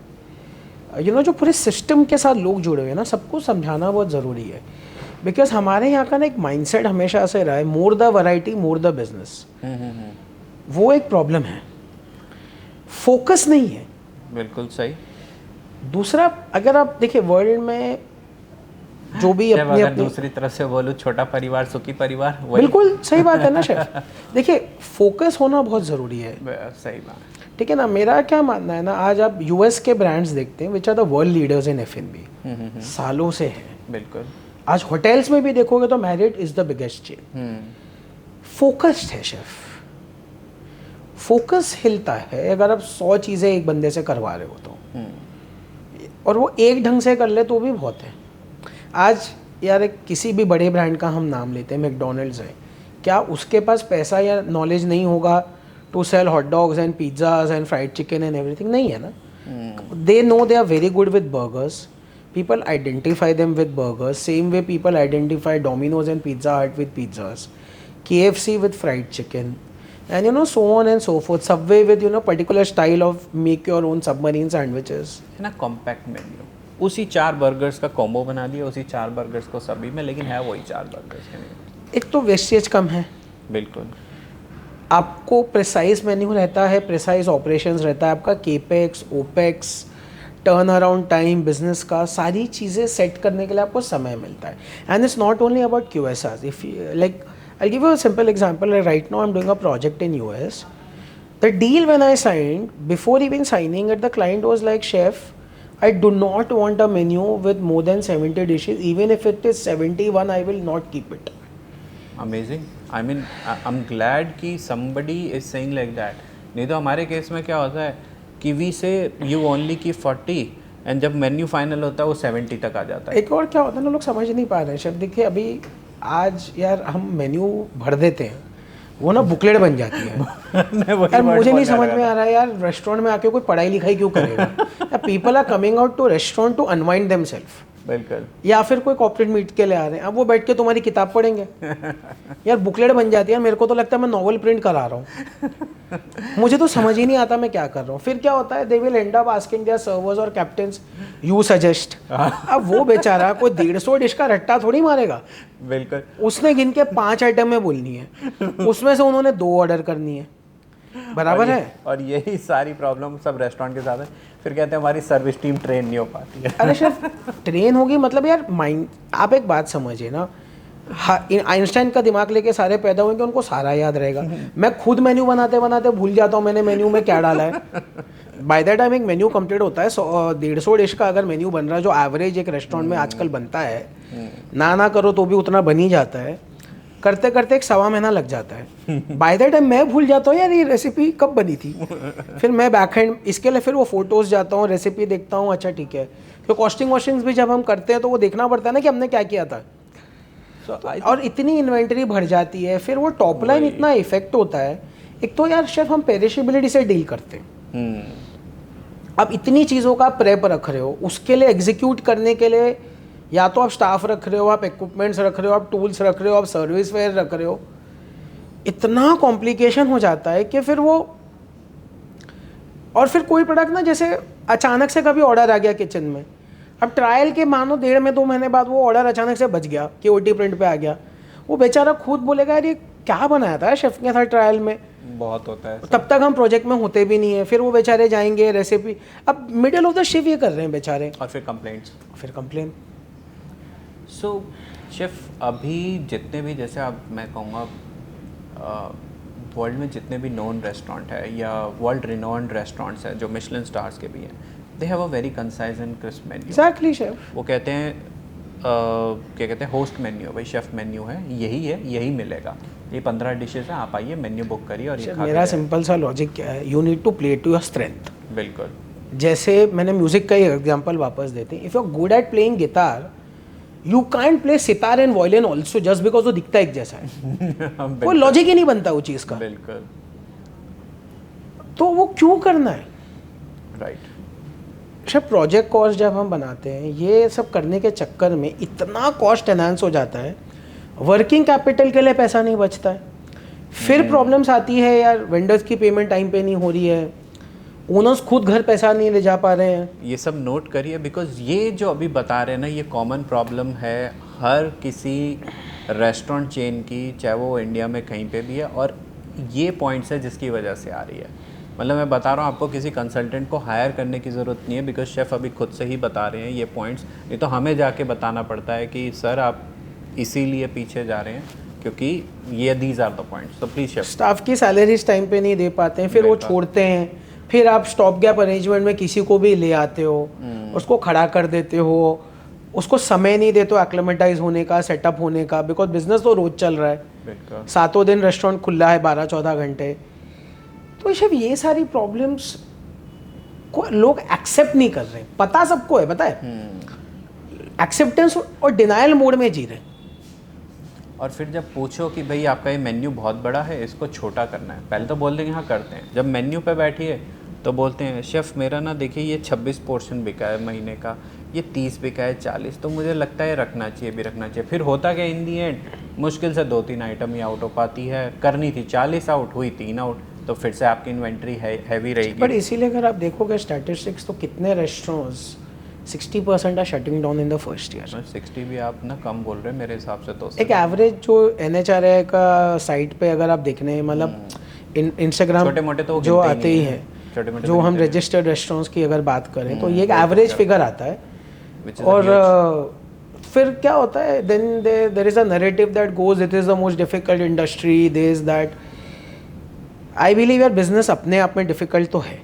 जो पूरे सिस्टम के साथ लोग जुड़े हुए हैं ना, सबको समझाना बहुत ज़रूरी है। बिकॉज हमारे यहाँ का ना एक माइंडसेट हमेशा से रहा है, more the variety more the business. वो एक प्रॉब्लम है, फोकस नहीं है। बिल्कुल सही। दूसरा, अगर आप देखिए वर्ल्ड में जो भी अपने अगर दूसरी तरफ से बोलूं, छोटा परिवार सुखी परिवार, बिल्कुल सही बात है ना शेफ। देखिए फोकस होना बहुत ज़रूरी है। सही बात, ठीक है ना। मेरा क्या मानना है ना, आज आप यूएस के ब्रांड्स देखते हैं which are the world leaders in F&B, सालों से है। बिल्कुल। आज होटल्स में भी देखोगे तो Marriott is the biggest chain. Focused है शेफ, फोकस हिलता है अगर आप 100 चीज़ें एक बंदे से करवा रहे हो तो, और वो एक ढंग से कर ले तो भी बहुत है। आज यार किसी भी बड़े ब्रांड का हम नाम लेते हैं, मैकडोनल्ड्स है, क्या उसके पास पैसा या नॉलेज नहीं होगा to sell hot dogs and pizzas and fried chicken and everything? नहीं है ना। They know they are very good with burgers, people identify them with burgers, same way people identify Domino's and Pizza Hut with pizzas, KFC with fried chicken, and so on and so forth, Subway with particular style of make your own submarine sandwiches, है ना, compact menu. उसी 4 burgers का combo बना दिया, उसी 4 burgers को सभी में, लेकिन है वही 4 बर्गर्स के नहीं। एक तो वेस्टेज कम है। बिल्कुल। आपको प्रिसाइज मेन्यू रहता है, प्रिसाइज ऑपरेशंस रहता है, आपका capex, opex, turn around time, business का सारी चीज़ें सेट करने के लिए आपको समय मिलता है। And it's not only about QSRs. If like I give you a simple example, right now I am doing a project in US. The deal when I signed, before even signing it, the client was like, Chef, I do not want a menu with more than 70 dishes. Even if it is 71, I will not keep it. Amazing. I mean, I'm glad कि somebody is saying like that. नहीं तो हमारे case में क्या होता है कि we से यू ओनली की 40 एंड जब मेन्यू फाइनल होता है वो 70 तक आ जाता है। एक और क्या होता है ना, लोग समझ नहीं पा रहे हैं। शेफ देखिए, अभी आज यार हम मेन्यू भर देते हैं, वो ना बुकलेट बन जाती है। यार मुझे नहीं समझ में आ रहा है यार, रेस्टोरेंट में आके कोई पढ़ाई लिखाई क्यों करेगा? People are coming out to restaurant to unwind themselves. बिल्कुल। या फिर कोई कॉर्पोरेट मीट के लिए आ रहे हैं, अब वो बैठ के तुम्हारी किताब पढ़ेंगे। यार बुकलेट बन जाती है, मेरे को तो लगता है मैं नॉवल प्रिंट करा रहा हूँ। मुझे तो समझ ही नहीं आता मैं क्या कर रहा हूँ। फिर क्या होता है, they will end up asking their servers और कैप्टन्स, यू सजेस्ट। अब वो बेचारा कोई 150 डिश का रट्टा थोड़ी मारेगा। बिल्कुल। उसने गिन के 5 आइटम में बोलनी है, उसमें से उन्होंने 2 ऑर्डर करनी है। बराबर है। और यही सारी प्रॉब्लम सब रेस्टोरेंट के साथ है। फिर कहते हैं हमारी सर्विस टीम ट्रेन नहीं हो पाती है। अरे शेफ ट्रेन होगी मतलब यार माइंड, आप एक बात समझिए ना, आइंस्टाइन का दिमाग लेके सारे पैदा हुए कि उनको सारा याद रहेगा। मैं खुद मेन्यू बनाते बनाते भूल जाता हूँ मैंने मेन्यू में क्या डाला है। बाय द टाइम एक मेन्यू कंप्लीट होता है 150 डिश का अगर मेन्यू बन रहा है, जो एवरेज एक रेस्टोरेंट में आजकल बनता है, ना करो तो भी उतना बन ही जाता है, करते करते एक 1.25 महीना लग जाता है। बाय द टाइम मैं भूल जाता हूँ यार ये रेसिपी कब बनी थी। फिर मैं बैकहैंड इसके लिए फिर वो फोटोज जाता हूँ, रेसिपी देखता हूँ, अच्छा ठीक है। तो कॉस्टिंग वॉस्टिंग भी जब हम करते हैं तो वो देखना पड़ता है ना कि हमने क्या किया था। और इतनी इन्वेंटरी भर जाती है, फिर वो टॉप लाइन इतना इफेक्ट होता है। एक तो यार शेफ हम पेरिशेबिलिटी से डील करते हैं। अब इतनी चीज़ों का प्रेप रख रहे हो, उसके लिए एग्जीक्यूट करने के लिए या तो आप स्टाफ रख रहे हो, आप इक्विपमेंट्स रख रहे हो, आप टूल्स रख रहे हो, आप सर्विस वेयर रख रहे हो, इतना कॉम्प्लिकेशन हो जाता है कि फिर वो, और फिर कोई प्रोडक्ट ना जैसे अचानक से कभी ऑर्डर आ गया किचन में, अब ट्रायल के मानो 1.5 महीने बाद वो ऑर्डर अचानक से बच गया कि ओटी प्रिंट पे आ गया, वो बेचारा खुद बोलेगा यार ये क्या बनाया था शेफ के साथ ट्रायल में। बहुत होता है। तब तक हम प्रोजेक्ट में होते भी नहीं है, फिर वो बेचारे जाएंगे रेसिपी, अब मिडिल ऑफ द शिफ्ट ये कर रहे हैं बेचारे, और फिर कंप्लेंट्स, फिर कंप्लेन। सो शेफ अभी जितने भी, जैसे आप, मैं कहूँगा वर्ल्ड में जितने भी नोन रेस्टोरेंट है या वर्ल्ड रिनोन्ड रेस्टोरेंट्स हैं जो मिशेलिन स्टार्स के भी हैं, they have a very concise and crisp menu. Exactly chef. वो कहते हैं क्या कहते हैं, होस्ट मेन्यू, भाई शेफ मेन्यू है, यही मिलेगा, ये 15 डिशेस हैं, आप आइए मेन्यू बुक करिए और ये खा मेरा सिंपल सा लॉजिक क्या है, you need to play to your strength. बिल्कुल। जैसे मैंने म्यूजिक का ही एग्जांपल वापस देते हैं, if you are good at playing guitar, you can't play sitar and violin also just because वो दिखता एक जैसा है। कोई लॉजिक ही नहीं बनता वो चीज़ का। बिल्कुल। तो वो क्यों करना है? राइट। अच्छा, प्रोजेक्ट कॉस्ट जब हम बनाते हैं, ये सब करने के चक्कर में इतना कॉस्ट एनहांस हो जाता है, वर्किंग कैपिटल के लिए पैसा नहीं बचता है। फिर प्रॉब्लम्स आती है यार, वेंडर्स की पेमेंट टाइम पे नहीं हो रही है, ओनर्स खुद घर पैसा नहीं ले जा पा रहे हैं। ये सब नोट करिए, बिकॉज ये जो अभी बता रहे हैं ना, ये कॉमन प्रॉब्लम है हर किसी रेस्टोरेंट चेन की, चाहे वो इंडिया में कहीं पे भी है, और ये पॉइंट्स है जिसकी वजह से आ रही है। मतलब मैं बता रहा हूँ, आपको किसी कंसल्टेंट को हायर करने की ज़रूरत नहीं है, बिकॉज शेफ़ अभी खुद से ही बता रहे हैं ये पॉइंट्स। नहीं तो हमें जाके बताना पड़ता है कि सर आप इसीलिए पीछे जा रहे हैं क्योंकि ये दीज आर द पॉइंट्स। तो प्लीज़ शेफ़, स्टाफ की सैलरीज टाइम पे नहीं दे पाते हैं, फिर वो छोड़ते हैं, फिर आप स्टॉप गैप अरेंजमेंट में किसी को भी ले आते हो, उसको खड़ा कर देते हो, उसको समय नहीं देते हो एक्लेमेटाइज होने का, सेटअप होने का, बिकॉज बिजनेस तो रोज चल रहा है, 7 दिन रेस्टोरेंट खुला है 12-14 घंटे। तो शेफ ये सारी प्रॉब्लम्स को लोग एक्सेप्ट नहीं कर रहे, पता सबको है, पता है, एक्सेप्टेंस और डिनायल मोड में जी रहे हैं। और फिर जब पूछो कि भाई आपका ये मेन्यू बहुत बड़ा है, इसको छोटा करना है, पहले तो बोल देंगे हाँ करते हैं। जब मेन्यू पे बैठिए तो बोलते हैं शेफ़ मेरा ना देखिए ये 26 पोर्शन बिका है महीने का, ये 30 बिका है, 40, तो मुझे लगता है रखना चाहिए भी रखना चाहिए। फिर होता क्या, इन दी एंड मुश्किल से 2-3 आइटम ही आउट हो पाती है, करनी थी 40 आउट, हुई 3 आउट, तो फिर से आपकी इन्वेंट्री हैवी रहेगी। बट इसीलिए अगर आप देखोगे स्टैटिस्टिक्स, तो कितने restaurants 60% are shutting down in the first year. 60 भी आप ना कम बोल रहे हैं मेरे हिसाब से। तो एक एवरेज जो NHRA का साइट पे अगर आप देखने, मतलब इंस्टाग्राम छोटे मोटे तो जो आते ही हैं, छोटे मोटे जो हम रजिस्टर्ड रेस्टोरेंट्स की अगर बात करें तो ये एक एवरेज फिगर आता है। और फिर क्या होता है, then there is a narrative that goes it is the most difficult industry, this that. I believe यार बिजनेस अपने आप में डिफिकल्ट तो है,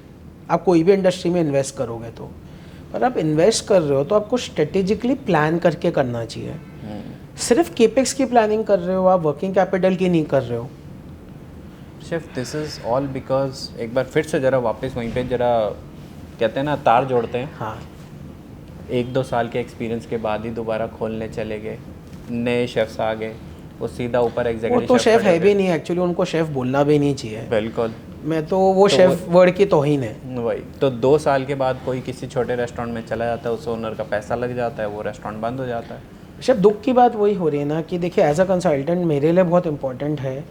आप कोई भी इंडस्ट्री में इन्वेस्ट करोगे तो, पर आप इन्वेस्ट कर रहे हो तो आपको स्ट्रेटेजिकली प्लान करके करना चाहिए। सिर्फ केपेक्स की प्लानिंग कर रहे हो आप, वर्किंग कैपिटल की नहीं कर रहे हो। Chef this is all because, एक बार फिर से ज़रा वापस वहीं पे ज़रा कहते हैं ना तार जोड़ते हैं। हाँ, 1-2 साल के एक्सपीरियंस के बाद ही दोबारा खोलने चले गए, नए शेफ्स आ गए, वो सीधा ऊपर एग्जीक्यूटिव, वो तो शेफ है भी नहीं एक्चुअली, उनको शेफ बोलना भी नहीं चाहिए। बिल्कुल, मैं तो वो शेफ वर्ड की तौहीन है। वही तो 2 साल के बाद कोई किसी छोटे रेस्टोरेंट में चला जाता है, उस ओनर का पैसा लग जाता है, वो रेस्टोरेंट बंद हो जाता है। शेफ दुख की बात वही हो रही है ना कि देखिए, एज अ कंसल्टेंट मेरे लिए बहुत इंपॉर्टेंट है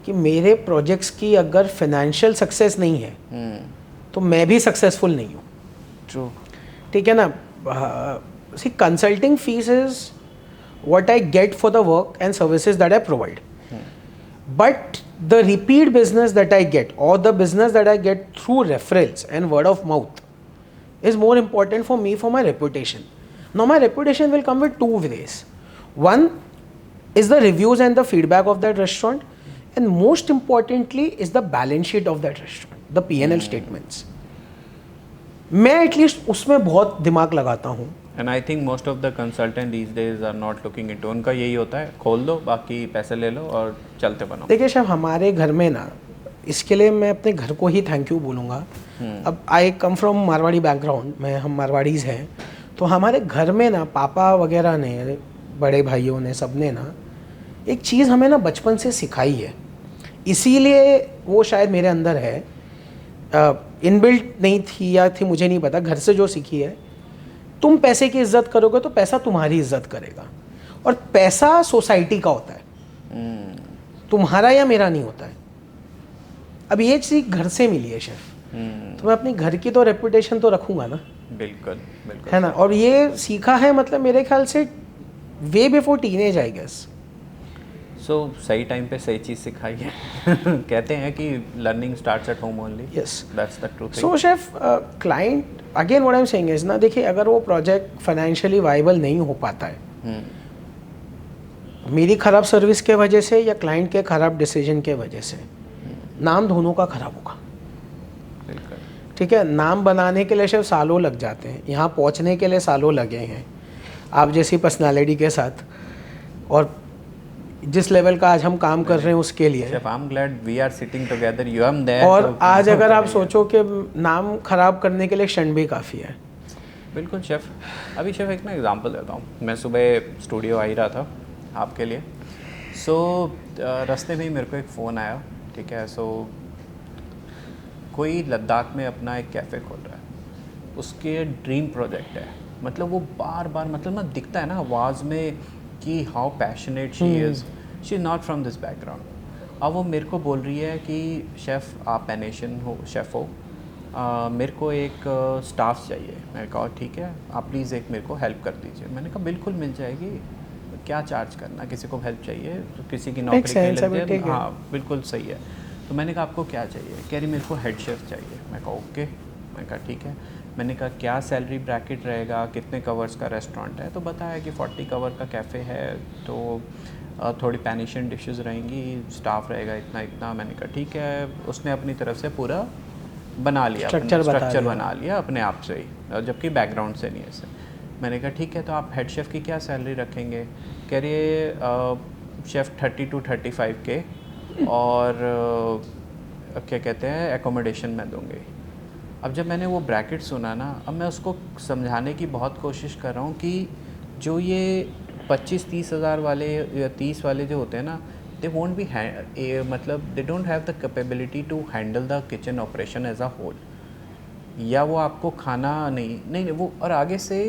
कि मेरे प्रोजेक्ट्स की अगर फाइनेंशियल सक्सेस नहीं है तो मैं भी सक्सेसफुल नहीं हूँ। ट्रू, ठीक है ना। See consulting fees is what I get for the work and services that I provide. But the repeat business that I get or the business that I get through referrals and word of mouth is more important for me for my reputation. Now my reputation will come with two ways. One is the reviews and the feedback of that restaurant, and most importantly is the balance sheet of that restaurant, the P&L statements. मैं at least उसमें बहुत दिमाग लगाता हूँ. And I think most of the consultant these days are not looking into, उनका यही होता है खोल दो बाकी पैसे ले लो और चलते बनो. देखिए शेफ, हमारे घर में ना, इसके लिए मैं अपने घर को ही थैंक यू बोलूँगा. अब आई कम फ्रॉम मारवाड़ी बैकग्राउंड में, हम मारवाड़ीज़ हैं, तो हमारे घर में ना पापा वगैरह ने, बड़े भाइयों ने, सब ने ना एक चीज़ हमें ना बचपन से सिखाई है. इसीलिए वो शायद मेरे अंदर है, इनबिल्ट नहीं थी या थी मुझे नहीं पता, घर से जो सीखी है, तुम पैसे की इज्जत करोगे तो पैसा तुम्हारी इज्जत करेगा. और पैसा सोसाइटी का होता है, तुम्हारा या मेरा नहीं होता है. अब ये चीज़ घर से मिली है शेफ, तो मैं अपनी घर की तो रेपुटेशन तो रखूंगा ना. बिल्कुल बिल्कुल है ना. और ये सीखा है मतलब मेरे ख्याल से way before teenage I guess. So सही टाइम पे सही चीज़ सिखाई है. कहते हैं कि learning starts at home only. Yes, that's the true thing. So chef, client again what I am saying is ना, देखिए अगर वो प्रोजेक्ट फाइनेंशियली वाइबल नहीं हो पाता है, मेरी खराब सर्विस के वजह से या क्लाइंट के खराब डिसीजन के वजह से, नाम दोनों का खराब होगा. बिल्कुल. ठीक है. नाम बनाने के लिए शेफ सालों लग जाते हैं, यहाँ पहुँचने के लिए सालों लगे हैं आप जैसी पर्सनालिटी के साथ, और जिस लेवल का आज हम काम कर रहे हैं उसके लिए. Chef, I am glad we are sitting together, you am there. और आज अगर आप सोचो कि नाम खराब करने के लिए क्षण भी काफ़ी है. बिल्कुल शेफ. अभी शेफ एक ना एग्जांपल देता हूँ. मैं सुबह स्टूडियो आ ही रहा था आपके लिए. सो रास्ते में ही मेरे को एक फ़ोन आया. ठीक है. सो कोई लद्दाख में अपना एक कैफ़े खोल रहा है, उसके ड्रीम प्रोजेक्ट है. मतलब वो बार बार मतलब ना दिखता है ना आवाज़ में कि how passionate she is. She is not from this background. अब वो मेरे को बोल रही है कि शेफ़ आप पैनेशियन हो, शेफ़ हो, मेरे को एक स्टाफ चाहिए. मैंने कहा ठीक है, आप प्लीज़ एक मेरे को हेल्प कर दीजिए. मैंने कहा बिल्कुल मिल जाएगी, क्या चार्ज करना, किसी को हेल्प चाहिए तो किसी की नौकरी के लिए. हाँ बिल्कुल सही है. तो मैंने कहा आपको क्या चाहिए. कह रही मेरे को हेड शेफ़ चाहिए. मैं कहा ओके. मैंने कहा ठीक है. मैंने कहा क्या सैलरी ब्रैकेट रहेगा, कितने कवर्स का रेस्टोरेंट है. तो बताया कि 40 कवर का कैफ़े है, तो थोड़ी पैनिशियन डिशेस रहेंगी, स्टाफ रहेगा इतना इतना. मैंने कहा ठीक है. उसने अपनी तरफ से पूरा बना लिया, स्ट्रक्चर बना लिया अपने आप से ही, जबकि बैकग्राउंड से नहीं ऐसे. मैंने कहा ठीक है, तो आप हेड शेफ़ की क्या सैलरी रखेंगे. कह रही है शेफ़ 30 to 35 के, और क्या कहते हैं एकोमोडेशन में दूँगी. अब जब मैंने वो ब्रैकेट सुना ना, अब मैं उसको समझाने की बहुत कोशिश कर रहा हूँ कि जो ये 25-30 हज़ार वाले या 30 वाले जो होते हैं ना, दे वोंट बी मतलब they don't have the capability to handle the kitchen operation as a whole. या वो आपको खाना नहीं वो, और आगे से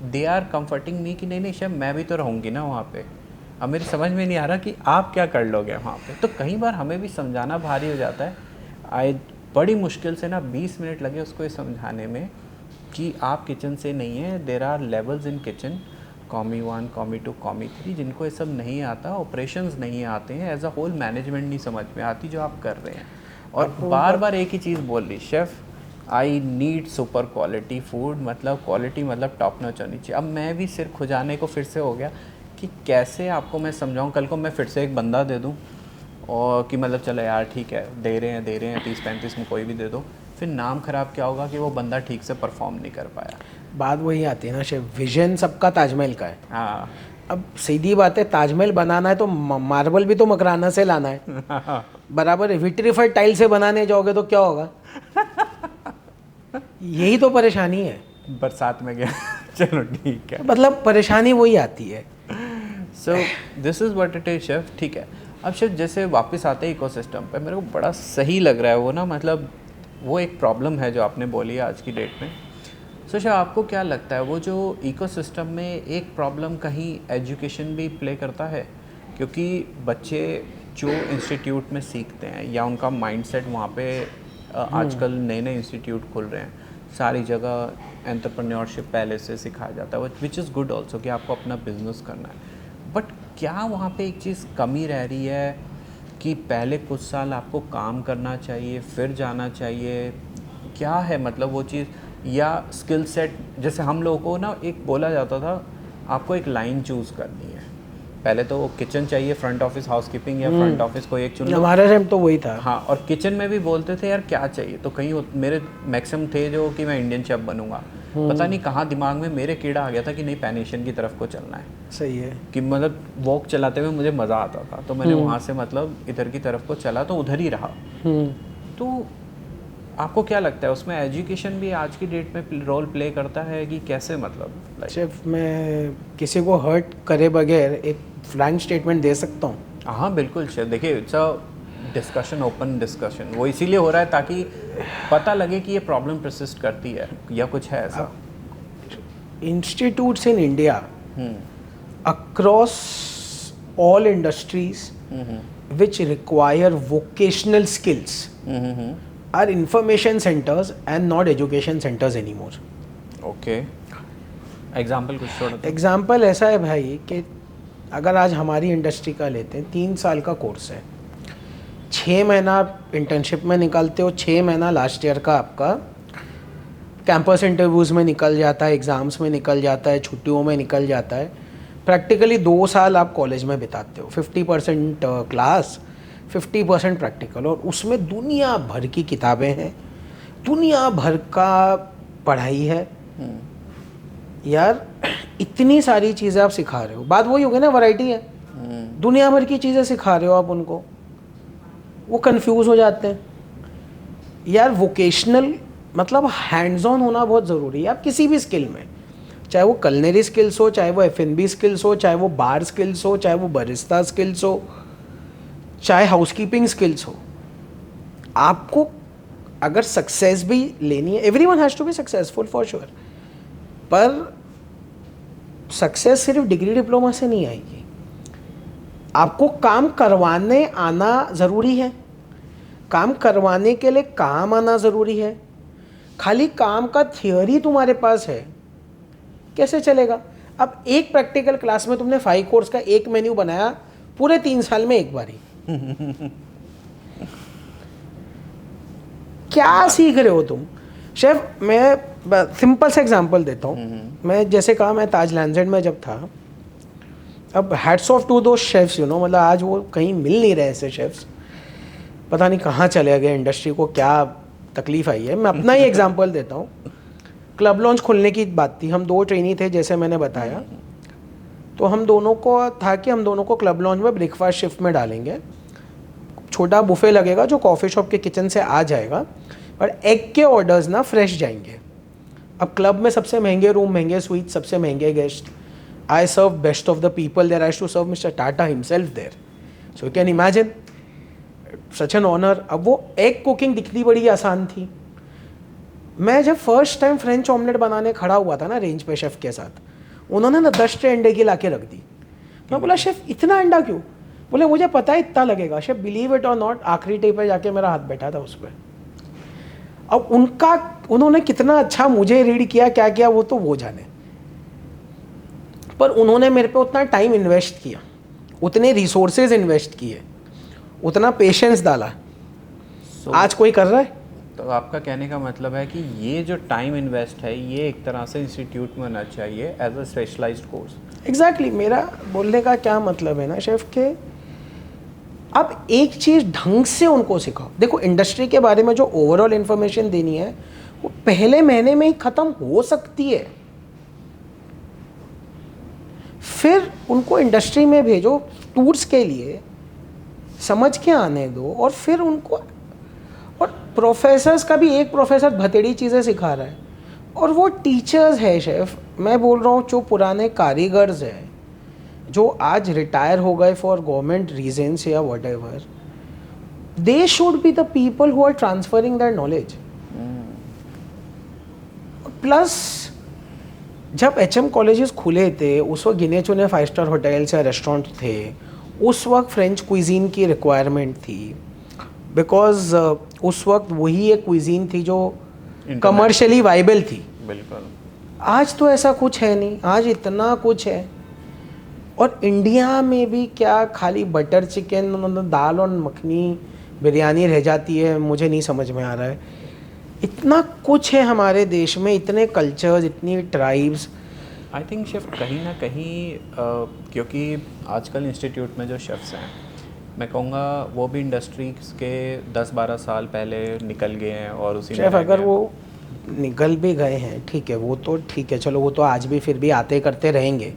दे आर कंफर्टिंग मी कि नहीं शेफ मैं भी तो रहूँगी ना वहाँ पे. अब मेरी समझ में नहीं आ रहा कि आप क्या कर लोगे वहाँ पे. तो कई बार हमें भी समझाना भारी हो जाता है. बड़ी मुश्किल से ना 20 मिनट लगे उसको ये समझाने में कि आप किचन से नहीं है. There are levels in kitchen, commis 1, commis 2, commis 3, जिनको ये सब नहीं आता, ऑपरेशंस नहीं आते हैं, एज अ होल मैनेजमेंट नहीं समझ में आती जो आप कर रहे हैं. और बार बार एक ही चीज़ बोल रही, chef I need super quality food, मतलब क्वालिटी मतलब टॉप नॉच होनी चाहिए. अब मैं भी सिर खुजाने को फिर से हो गया कि कैसे आपको मैं समझाऊँ. कल को मैं फिर से एक बंदा दे दूँ और कि मतलब चलो यार ठीक है दे रहे हैं 30-35 में कोई भी दे दो, फिर नाम ख़राब क्या होगा कि वो बंदा ठीक से परफॉर्म नहीं कर पाया. बात वही आती है ना शेफ, विजन सबका ताजमहल का है. हाँ. अब सीधी बात है, ताजमहल बनाना है तो मार्बल भी तो मकराना से लाना है. बराबर विट्रीफाइड टाइल से बनाने जाओगे तो क्या होगा. यही तो परेशानी है. बरसात में गया. चलो ठीक है, मतलब परेशानी वही आती है. So this is what it is chef. ठीक है. अब शेफ जैसे वापस आते हैं इकोसिस्टम पे, मेरे को बड़ा सही लग रहा है वो ना, मतलब वो एक प्रॉब्लम है जो आपने बोली है आज की डेट में. सो शेफ आपको क्या लगता है वो जो इकोसिस्टम में एक प्रॉब्लम कहीं एजुकेशन भी प्ले करता है, क्योंकि बच्चे जो इंस्टीट्यूट में सीखते हैं या उनका माइंडसेट वहाँ पे आजकल नए इंस्टीट्यूट खुल रहे हैं, सारी जगह एंटरप्रेन्योरशिप पहले से सिखाया जाता है, विच इज़ गुड ऑल्सो कि आपको अपना बिजनेस करना है. बट क्या वहाँ पे एक चीज़ कमी रह रही है कि पहले कुछ साल आपको काम करना चाहिए फिर जाना चाहिए, क्या है मतलब वो चीज़, या स्किल सेट? जैसे हम लोगों को ना एक बोला जाता था आपको एक लाइन चूज़ करनी है, पहले तो किचन चाहिए, फ्रंट ऑफिस हाउसकीपिंग या फ्रंट ऑफिस कोई एक चुन लो। हमारे टाइम तो वही था। हाँ, और किचन में भी बोलते थे यार क्या चाहिए, तो कहीं मेरे मैक्सिमम थे जो कि मैं इंडियन शेफ बनूंगा, पता नहीं कहाँ दिमाग में मेरे कीड़ा आ गया था कि नहीं पैन एशियन की तरफ को चलना है। सही है कि मतलब वॉक चलाते हुए मुझे मज़ा आता था, तो मैंने वहाँ से मतलब इधर की तरफ को चला तो उधर ही रहा। तो आपको क्या लगता है उसमें एजुकेशन भी आज की डेट में रोल प्ले करता है कि कैसे, मतलब शेफ मैं किसी को हर्ट करे बगैर एक फ्रैंक स्टेटमेंट दे सकता हूँ? हाँ बिल्कुल शेफ, देखिए it's a discussion, open discussion, वो इसीलिए हो रहा है ताकि पता लगे कि ये प्रॉब्लम परसिस्ट करती है या कुछ है ऐसा। Institutes in India across all industries which require vocational skills are information centers and not education centers anymore. Okay, example कुछ थोड़ा? एग्जाम्पल ऐसा है भाई कि अगर आज हमारी इंडस्ट्री का लेते हैं, 3 साल का कोर्स है, 6 महीना इंटर्नशिप में निकालते हो, 6 महीना लास्ट ईयर का आपका कैंपस इंटरव्यूज़ में निकल जाता है, एग्ज़ाम्स में निकल जाता है, छुट्टियों में निकल जाता है। प्रैक्टिकली 2 साल आप कॉलेज में बिताते हो, 50% क्लास, 50% प्रैक्टिकल, और उसमें दुनिया भर की किताबें हैं, दुनिया भर का पढ़ाई है। यार इतनी सारी चीज़ें आप सिखा रहे हो, बात वही हो गई ना, वैरायटी है, दुनिया भर की चीज़ें सिखा रहे हो आप उनको, वो कंफ्यूज हो जाते हैं। यार वोकेशनल मतलब हैंड्स ऑन होना बहुत ज़रूरी है। आप किसी भी स्किल में, चाहे वो कलनरी स्किल्स हो, चाहे वो F&B स्किल्स हो, चाहे वो बार स्किल्स हो, चाहे वो बरिस्ता स्किल्स हो, चाहे हाउसकीपिंग स्किल्स हो, आपको अगर सक्सेस भी लेनी है, everyone has to be successful for sure, पर सक्सेस सिर्फ डिग्री डिप्लोमा से नहीं आएगी। आपको काम करवाने आना ज़रूरी है, काम करवाने के लिए काम आना ज़रूरी है। खाली काम का थियोरी तुम्हारे पास है, कैसे चलेगा? अब एक प्रैक्टिकल क्लास में तुमने 5 कोर्स का एक मेन्यू बनाया पूरे 3 साल में एक बारी क्या सीख रहे हो तुम? शेफ मैं सिंपल सा एग्जांपल देता हूँ। मैं जैसे कहा, मैं ताज लैंडसेट में जब था, अब हैट्स ऑफ टू दो शेफ्स, यू नो, मतलब आज वो कहीं मिल नहीं रहे ऐसे शेफ्स, पता नहीं कहाँ चले गए, इंडस्ट्री को क्या तकलीफ आई है। मैं अपना ही एग्जांपल देता हूँ। क्लब लॉन्च खुलने की बात थी, हम 2 ट्रेनी थे जैसे मैंने बताया, तो हम दोनों को था कि हम दोनों को क्लब लॉन्च में ब्रेकफास्ट शिफ्ट में डालेंगे, छोटा बुफे लगेगा जो कॉफ़ी शॉप के किचन से आ जाएगा, और एग के ऑर्डर्स ना फ्रेश जाएंगे। अब क्लब में सबसे महंगे रूम, महंगे स्वीट, सबसे महंगे guest, I serve best of the people there, I to serve mister Tata himself there, so you can imagine such an honour. अब वो एग कुकिंग दिखती बड़ी आसान थी। मैं जब फर्स्ट टाइम फ्रेंच ऑमलेट बनाने खड़ा हुआ था ना रेंज पे शेफ़ के साथ, उन्होंने ना 10 ट्रे अंडे की ला के रख दी। मैं बोला शेफ़ इतना अंडा क्यों? बोले मुझे पता है इतना लगेगा। शेफ़ बिलीव इट और नॉट, आखिरी टे पे जाके मेरा हाथ बैठा था उस पर। अब उन्होंने कितना अच्छा मुझे रीड किया, क्या किया वो तो वो जाने, पर उन्होंने मेरे पे उतना टाइम इन्वेस्ट किया, उतने रिसोर्सेज इन्वेस्ट किए, उतना पेशेंस डाला। आज कोई कर रहा है? तो आपका कहने का मतलब है कि ये जो टाइम इन्वेस्ट है ये एक तरह से इंस्टीट्यूट में होना चाहिए as a specialised course. Exactly मेरा बोलने का क्या मतलब है ना शेफ के, अब एक चीज़ ढंग से उनको सिखाओ। देखो इंडस्ट्री के बारे में जो ओवरऑल इन्फॉर्मेशन देनी है वो पहले महीने में ही ख़त्म हो सकती है, फिर उनको इंडस्ट्री में भेजो टूर्स के लिए, समझ के आने दो, और फिर उनको, और प्रोफेसर्स का भी एक प्रोफेसर भतेड़ी चीज़ें सिखा रहा है, और वो टीचर्स है शेफ, मैं बोल रहा हूँ जो पुराने कारीगर्स हैं जो आज रिटायर हो गए फॉर गवर्नमेंट रीजंस या whatever, they should be the people who are transferring that knowledge. Plus जब HM कॉलेजेस खुले थे उस वक्त गिने चुने 5 स्टार होटल्स या रेस्टोरेंट थे, उस वक्त फ्रेंच क्विजीन की रिक्वायरमेंट थी, बिकॉज उस वक्त वही एक क्विजीन थी जो कमर्शियली वाइबल थी। बिल्कुल। आज तो ऐसा कुछ है नहीं, आज इतना कुछ है, और इंडिया में भी क्या खाली बटर चिकन, दाल और मखनी, बिरयानी रह जाती है, मुझे नहीं समझ में आ रहा है। इतना कुछ है हमारे देश में, इतने कल्चर्स, इतनी ट्राइब्स। आई थिंक शेफ़ कहीं ना कहीं क्योंकि आजकल इंस्टीट्यूट में जो शेफ़्स हैं, मैं कहूँगा वो भी इंडस्ट्रीज के 10-12 साल पहले निकल गए हैं और उसी में शेफ रह अगर गए हैं। वो निकल भी गए हैं, ठीक है, वो तो ठीक है, चलो वो तो आज भी फिर भी आते करते रहेंगे।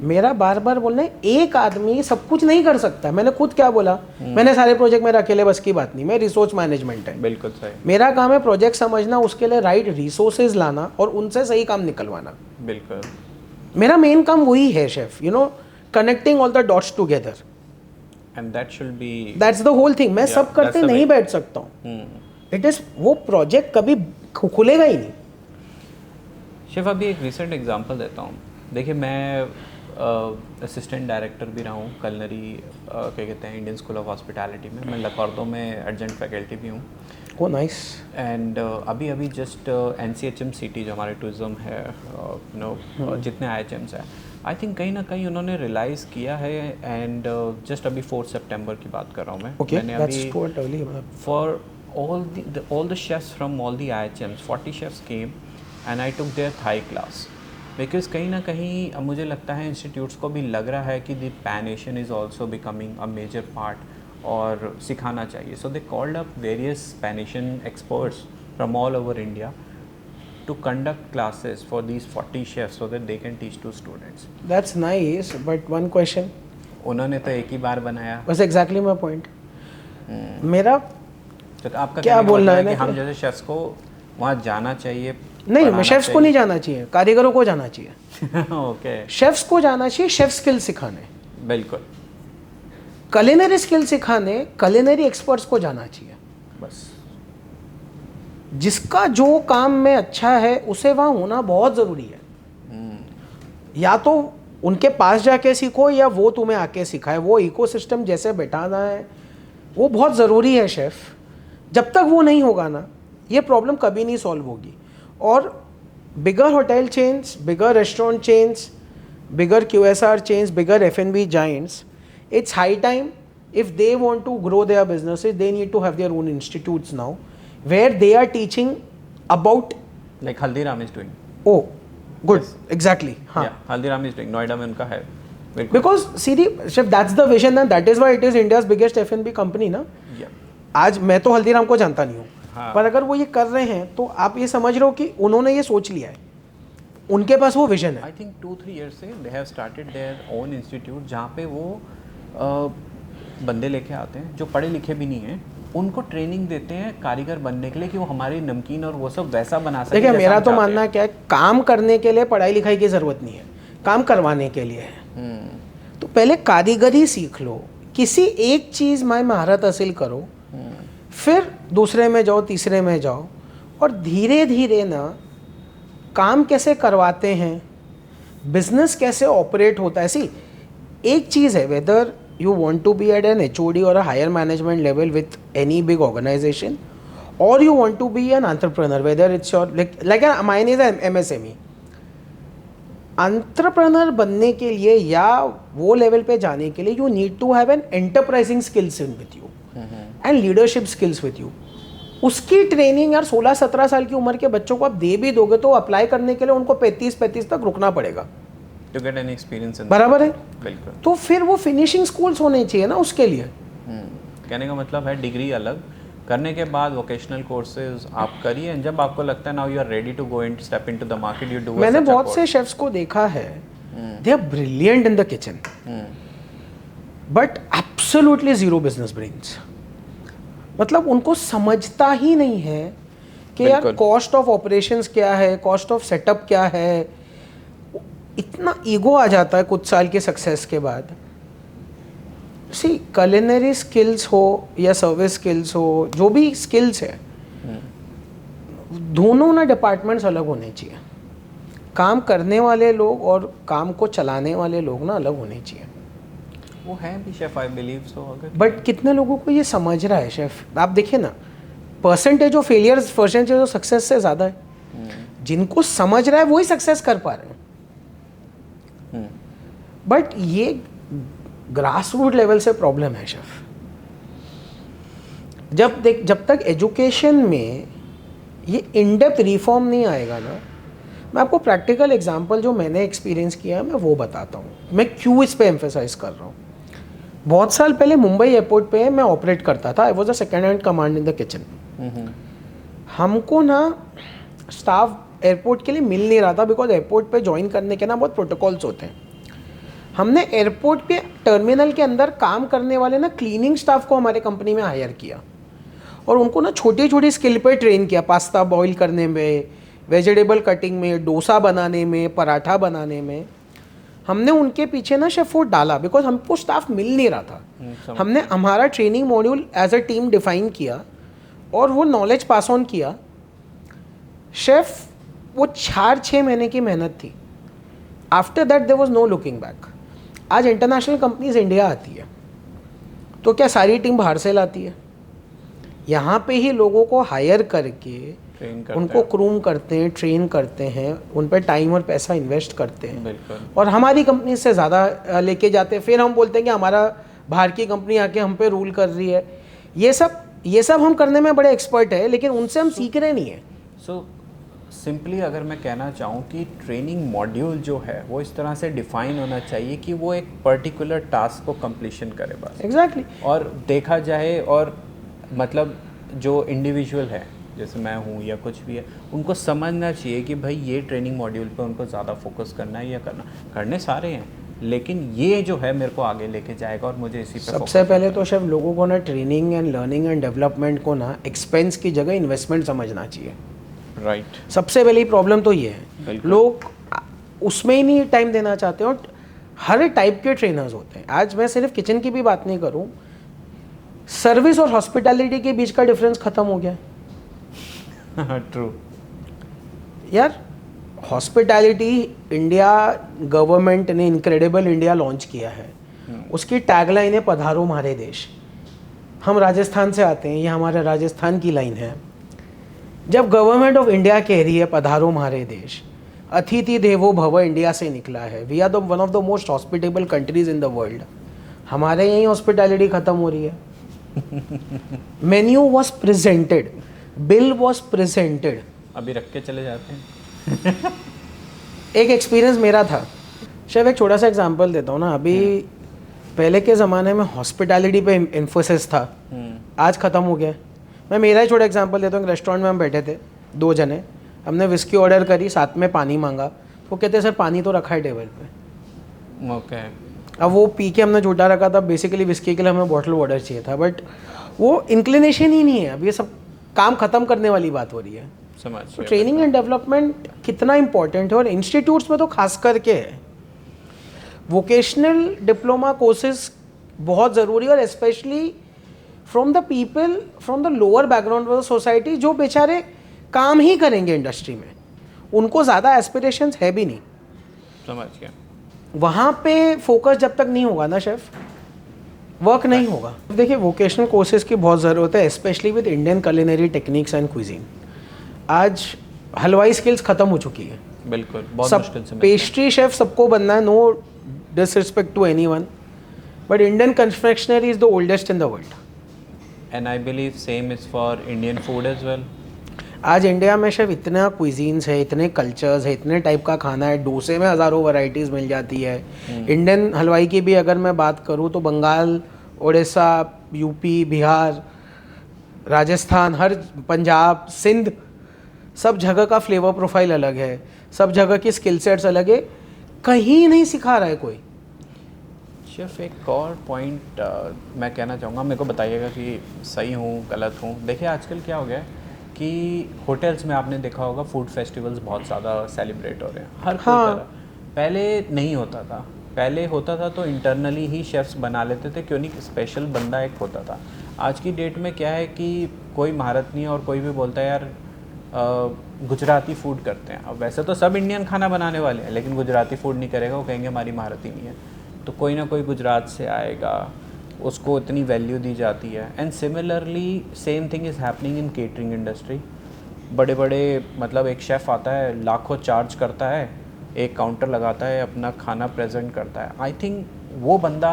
मेरा बार बार बोलना है, एक आदमी सब कुछ नहीं कर सकता। मैंने खुद क्या बोला, मैंने सारे प्रोजेक्ट, मेरा अकेले बस की बात नहीं, मैं रिसोर्स मैनेजमेंट है, बिल्कुल सही, मेरा काम है प्रोजेक्ट समझना, उसके लिए राइट रिसोर्सेज लाना और उनसे सही काम निकलवाना। बिल्कुल। मेरा मेन काम वही है chef, you know, connecting all the dots together, and that should be, that's the whole thing. मैं Yeah, सब करते that's the नहीं way. बैठ सकता हूँ, इट इज, वो प्रोजेक्ट कभी खुलेगा ही नहीं। शेफ अभी एक रिसेंट एग्जांपल देता हूँ। देखिए मैं असिस्टेंट डायरेक्टर भी रहा हूँ कलनरी क्या कहते हैं इंडियन स्कूल ऑफ हॉस्पिटैलिटी में। मैं लकॉर्दो में एडजंट फैकल्टी भी हूँ। ओ नाइस। एंड अभी जस्ट NCHM सिटी जो हमारे टूरिज्म है, जितने IHMs हैं, आई थिंक कहीं ना कहीं उन्होंने रियलाइज़ किया है। एंड जस्ट अभी 4 सितंबर की बात कर रहा हूँ मैं। ओके, मैंने दैट्स अभी too early. for all the chefs from all the IHMs, 40 chefs came and I took their Thai class because कहीं ना कहीं अब मुझे लगता है इंस्टीट्यूट्स को भी लग रहा है कि the Pan Asian is also becoming a major part और सिखाना चाहिए. So they called up various Pan Asian experts from all over India to conduct classes for these 40 chefs so that they can teach to students. That's nice, but one question. उन्होंने तो एक ही बार बनाया. बस exactly my point. मेरा तो आपका क्या कहने का बोलना मतलब है कि ना हम जैसे शेफ्स को वहाँ जाना चाहिए? नहीं, मैं शेफ्स को नहीं जाना चाहिए, कारीगरों को जाना चाहिए। ओके, शेफ्स को जाना चाहिए शेफ स्किल सिखाने, बिल्कुल, कलिनरी स्किल सिखाने, कलिनरी एक्सपर्ट्स को जाना चाहिए। बस जिसका जो काम में अच्छा है उसे वहाँ होना बहुत ज़रूरी है। या तो उनके पास जाके सीखो या वो तुम्हें आके सिखाए, वो इकोसिस्टम जैसे बैठाना है वो बहुत ज़रूरी है शेफ़। जब तक वो नहीं होगा ना, ये प्रॉब्लम कभी नहीं सॉल्व होगी। और bigger hotel chains, bigger restaurant chains, bigger QSR chains, bigger F&B giants, it's high time if they want to grow their businesses, they need to have their own institutes now where they are teaching about, like Haldiram is doing. oh good, Yes. exactly, हाँ, Yeah, Haldiram is doing. Noida में उनका है, बिल्कुल. because see chef, that's the vision and that is why it is India's biggest F&B company ना। Yeah. आज मैं तो हल्दीराम को जानता नहीं हूँ, हाँ. पर अगर वो ये कर रहे हैं तो आप ये समझ रहे हो कि उन्होंने ये सोच लिया है, उनके पास वो विजन है। I think 2-3 years से they have started their own institute जहाँ पे वो बंदे लेके आते हैं जो पढ़े लिखे भी नहीं हैं, उनको ट्रेनिंग देते हैं कारीगर बनने के लिए कि वो हमारी नमकीन और वो सब वैसा बना सके। देखिए जैसा मेरा हम तो चाहते मानना हैं. क्या है, काम करने के लिए पढ़ाई लिखाई की ज़रूरत नहीं है, काम करवाने के लिए है। तो पहले कारीगरी सीख लो, किसी एक चीज़ में महारत हासिल करो, फिर दूसरे में जाओ, तीसरे में जाओ, और धीरे धीरे ना काम कैसे करवाते हैं, बिजनेस कैसे ऑपरेट होता है। सी एक चीज़ है, weather you want to be at an HOD or a higher management level with any big organization, or you want to be an entrepreneur, whether it's your like mine is an MSME, entrepreneur बनने के लिए या वो level पे जाने के लिए you need to have an enterprising skills in with you and leadership skills with you. उसकी ट्रेनिंग यार 16-17 साल की उम्र के बच्चों को आप दे भी दोगे तो अप्लाई करने के लिए उनको 35 तक रुकना पड़ेगा। To get any experience in बराबर है, बिल्कुल. तो फिर वो फिनिशिंग स्कूल्स होने चाहिए ना उसके लिए। कहने का मतलब है डिग्री अलग करने के बाद वोकेशनल कोर्सेज आप करिए, जब आपको लगता है now you are ready to go in step into the market you do. मैंने बहुत से शेफ्स को देखा है, they are brilliant in the kitchen but absolutely zero business brains. मतलब उनको समझता ही नहीं है कि यार बिल्कुल. कॉस्ट ऑफ ऑपरेशंस क्या है, कॉस्ट ऑफ सेटअप क्या है। इतना ईगो आ जाता है कुछ साल के सक्सेस के बाद। सी कलिनरी स्किल्स हो या सर्विस स्किल्स हो, जो भी स्किल्स है, दोनों ना डिपार्टमेंट्स अलग होने चाहिए। काम करने वाले लोग और काम को चलाने वाले लोग ना अलग होने चाहिए। वो है भी chef, I believe so. But कितने लोगों को ये समझ रहा है शेफ? आप देखिए ना, percentage of failures percentage of success से ज़्यादा है। जिनको समझ रहा है वही सक्सेस कर पा रहे हैं। बट ये ग्रास रूट लेवल से प्रॉब्लम है शेफ। जब तक एजुकेशन में ये इन डेप्थ रिफॉर्म नहीं आएगा ना, मैं आपको प्रैक्टिकल एग्जांपल जो मैंने एक्सपीरियंस किया है मैं वो बताता हूँ, मैं क्यों इस पे एम्फेसाइज कर रहा हूँ। बहुत साल पहले मुंबई एयरपोर्ट पे मैं ऑपरेट करता था, I was a second hand command in the kitchen. हमको ना स्टाफ एयरपोर्ट के लिए मिल नहीं रहा था, बिकॉज एयरपोर्ट पे ज्वाइन करने के ना बहुत प्रोटोकॉल्स होते हैं। हमने एयरपोर्ट पे टर्मिनल के अंदर काम करने वाले ना क्लीनिंग स्टाफ को हमारे कंपनी में हायर किया और उनको ना छोटी छोटी स्किल पे ट्रेन किया, पास्ता बॉईल करने में, वेजिटेबल कटिंग में, डोसा बनाने में, पराठा बनाने में। हमने उनके पीछे ना शेफ वो डाला, बिकॉज हमको स्टाफ मिल नहीं रहा था। हमने हमारा training module as a team define किया और वो नॉलेज पास ऑन किया। शेफ वो 4-6 महीने की मेहनत थी। After that there was no looking back. आज इंटरनेशनल कंपनीज इंडिया आती है तो क्या सारी टीम बाहर से लाती है? यहाँ पे ही लोगों को हायर करके उनको क्रूम करते हैं, ट्रेन करते हैं, उन पर टाइम और पैसा इन्वेस्ट करते हैं और हमारी कंपनी से ज़्यादा लेके जाते हैं। फिर हम बोलते हैं कि हमारा बाहर की कंपनी आके हम पे रूल कर रही है। ये सब हम करने में बड़े एक्सपर्ट है, लेकिन उनसे हम सीख रहे नहीं हैं। सो सिंपली अगर मैं कहना चाहूँ कि ट्रेनिंग मॉड्यूल जो है वो इस तरह से डिफाइन होना चाहिए कि वो एक पर्टिकुलर टास्क को कंप्लीशन करे बस। एग्जैक्टली। और देखा जाए और मतलब जो इंडिविजुअल है जैसे मैं हूँ या कुछ भी है, उनको समझना चाहिए कि भाई ये ट्रेनिंग मॉड्यूल पे उनको ज़्यादा फोकस करना है या करने सारे हैं, लेकिन ये जो है मेरे को आगे लेके जाएगा और मुझे इसी पे सबसे पहले तो शेफ लोगों को ना training and learning and development को ना एक्सपेंस की जगह इन्वेस्टमेंट समझना चाहिए। राइट। सबसे पहली प्रॉब्लम तो ये है, लोग उसमें ही नहीं टाइम देना चाहते और हर टाइप के ट्रेनर्स होते हैं। आज मैं सिर्फ किचन की भी बात नहीं करूँ, सर्विस और हॉस्पिटैलिटी के बीच का डिफरेंस खत्म हो गया। ट्रू यार, हॉस्पिटैलिटी इंडिया गवर्नमेंट ने इनक्रेडिबल इंडिया लॉन्च किया है। उसकी टैगलाइन है पधारो हमारे देश। हम राजस्थान से आते हैं, ये हमारे राजस्थान की लाइन है। जब गवर्नमेंट ऑफ इंडिया कह रही है पधारो हमारे देश, अतिथि देवो भव इंडिया से निकला है, we are the one of the most hospitable countries in the world. हमारे यहीं हॉस्पिटैलिटी खत्म हो रही है। Menu was presented, bill was presented, अभी रख के चले जाते हैं। एक एक्सपीरियंस मेरा था शेफ, एक छोटा सा एग्जांपल देता हूँ ना। अभी पहले के ज़माने में हॉस्पिटैलिटी पे इन्फोसिस था, आज ख़त्म हो गया। मैं मेरा ही छोटा एग्जांपल देता हूँ। रेस्टोरेंट में हम बैठे थे, 2 जने, हमने विस्की ऑर्डर करी, साथ में पानी मांगा। वो कहते सर पानी तो रखा है टेबल पे। ओके। अब वो पी के हमने झूठा रखा था, बेसिकली विस्की के लिए हमें बॉटल ऑर्डर चाहिए था, बट वो इंक्लिनेशन ही नहीं है। अब ये सब काम ख़त्म करने वाली बात हो रही है। तो ट्रेनिंग एंड डेवलपमेंट कितना इंपॉर्टेंट है, और इंस्टीट्यूट्स में तो खास करके है। वोकेशनल डिप्लोमा कोर्सेज बहुत ज़रूरी है, और specially from the people from the lower background of the society, जो बेचारे काम ही करेंगे इंडस्ट्री में, उनको ज़्यादा एस्पिरेशंस है भी नहीं। समझ गया। वहाँ पे फोकस जब तक नहीं होगा ना शेफ, वर्क नहीं होगा। देखिए, वोकेशनल कोर्सेज की बहुत ज़रूरत है, specially with Indian culinary techniques and cuisine. आज हलवाई स्किल्स ख़त्म हो चुकी है। बिल्कुल, बहुत मुश्किल से। पेस्ट्री शेफ सबको बनना है, no disrespect to anyone, but Indian confectionery is the oldest in the world. And I believe same is for Indian food as well. आज इंडिया में शेफ इतना क्विजीन्स है, इतने कल्चर्स है, इतने टाइप का खाना है, डोसे में हज़ारों वैरायटीज़ मिल जाती है। इंडियन हलवाई की भी अगर मैं बात करूँ तो बंगाल, उड़ीसा, यूपी, बिहार, राजस्थान, हर पंजाब, सिंध, सब जगह का फ्लेवर प्रोफाइल अलग है, सब जगह की स्किल सेट्स अलग है, कहीं नहीं सिखा रहा है कोई। शेफ एक और पॉइंट मैं कहना चाहूँगा, मेरे को बताइएगा कि सही हूँ गलत हूँ। देखिए आजकल क्या हो गया है कि होटल्स में आपने देखा होगा फूड फेस्टिवल्स बहुत ज़्यादा सेलिब्रेट हो रहे हैं हर कोई तरह। पहले नहीं होता था, पहले होता था तो इंटरनली ही शेफ्स बना लेते थे, क्यों नहीं, स्पेशल बंदा एक होता था। आज की डेट में क्या है कि कोई महारत नहीं है और कोई भी बोलता है यार गुजराती फूड करते हैं। अब वैसे तो सब इंडियन खाना बनाने वाले हैं, लेकिन गुजराती फूड नहीं करेगा, वो कहेंगे हमारी महारत ही नहीं है। तो कोई ना कोई गुजरात से आएगा, उसको इतनी वैल्यू दी जाती है। And similarly same thing is happening in catering industry. बड़े बड़े मतलब एक शेफ़ आता है, लाखों चार्ज करता है, एक काउंटर लगाता है, अपना खाना प्रेजेंट करता है। आई थिंक वो बंदा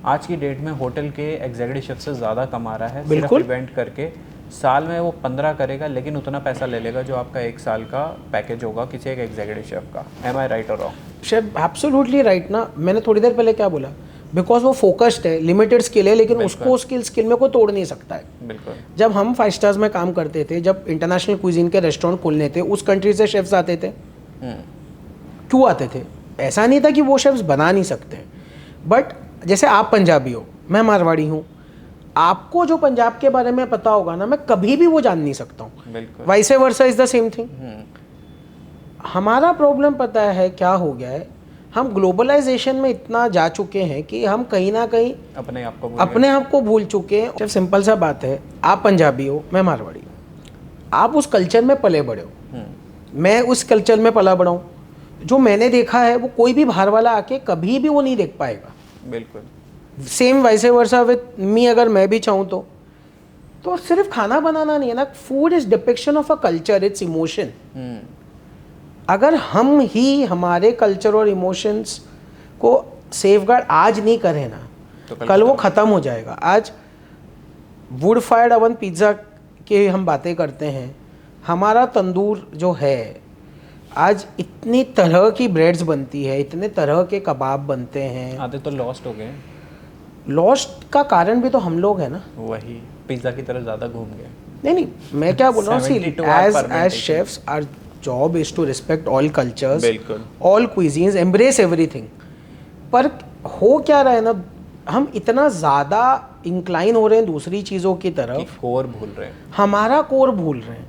आज की डेट में होटल के एग्जीक्यूटिव शेफ से ज़्यादा कमा रहा है। सिर्फ इवेंट करके साल में वो 15 करेगा, लेकिन उतना पैसा ले लेगा जो आपका 1 साल का पैकेज होगा किसी एक एग्जीक्यूटिव शेफ का। एम आई राइट और रॉन्ग? शेफ एब्सोल्युटली राइट ना। मैंने थोड़ी देर पहले क्या बोला, बिकॉज वो फोकस्ड है, लिमिटेड स्किल है, लेकिन उसको स्किल में कोई तोड़ नहीं सकता है। बिल्कुल। जब हम 5 स्टार्स में काम करते थे, जब इंटरनेशनल क्विजीन के रेस्टोरेंट खोलने थे, उस कंट्री से शेफ्स आते थे। क्यों आते थे? ऐसा नहीं था कि वो शेफ्स बना नहीं सकते, बट जैसे आप पंजाबी हो, मैं मारवाड़ी हूँ, आपको जो पंजाब के बारे में पता होगा ना, मैं कभी भी वो जान नहीं सकता हूँ। बिल्कुल। Vice versa is the same thing. हमारा प्रॉब्लम पता है क्या हो गया है, हम ग्लोबलाइजेशन में इतना जा चुके हैं कि हम कहीं ना कहीं अपने आप को भूल चुके हैं। जब सिंपल सा बात है, आप पंजाबी हो, मैं मारवाड़ी हूँ, आप उस कल्चर में पले बड़े हो, मैं उस कल्चर में पला बड़ा हूँ। जो मैंने देखा है वो कोई भी बाहर वाला आके कभी भी वो नहीं देख पाएगा। बिल्कुल। Same vice versa with me, अगर मैं भी चाहूँ तो सिर्फ खाना बनाना नहीं है ना, food is depiction of a culture, it's emotion. अगर हम ही हमारे कल्चर और इमोशंस को सेफगार्ड आज नहीं करें ना, तो कल वो ख़त्म हो जाएगा। आज वुड फायर्ड ओवन पिज़्ज़ा की हम बातें करते हैं, हमारा तंदूर जो है, आज इतनी तरह की ब्रेड्स बनती है, इतने तरह के कबाब बनते हैं। आधे तो लॉस्ट हो गए। लॉस्ट का कारण भी तो हम लोग हैं ना, वही पिज़्ज़ा की तरह ज़्यादा घूम गए। नहीं, मैं क्या बोल रहा हूँ, as chefs are job is to respect all cultures, all cuisines, embrace everything। पर हो क्या रहा है ना, हम इतना ज़्यादा इंक्लाइन हो रहे हैं दूसरी चीज़ों की तरफ, कोर भूल रहे हैं, हमारा कोर भूल रहे हैं।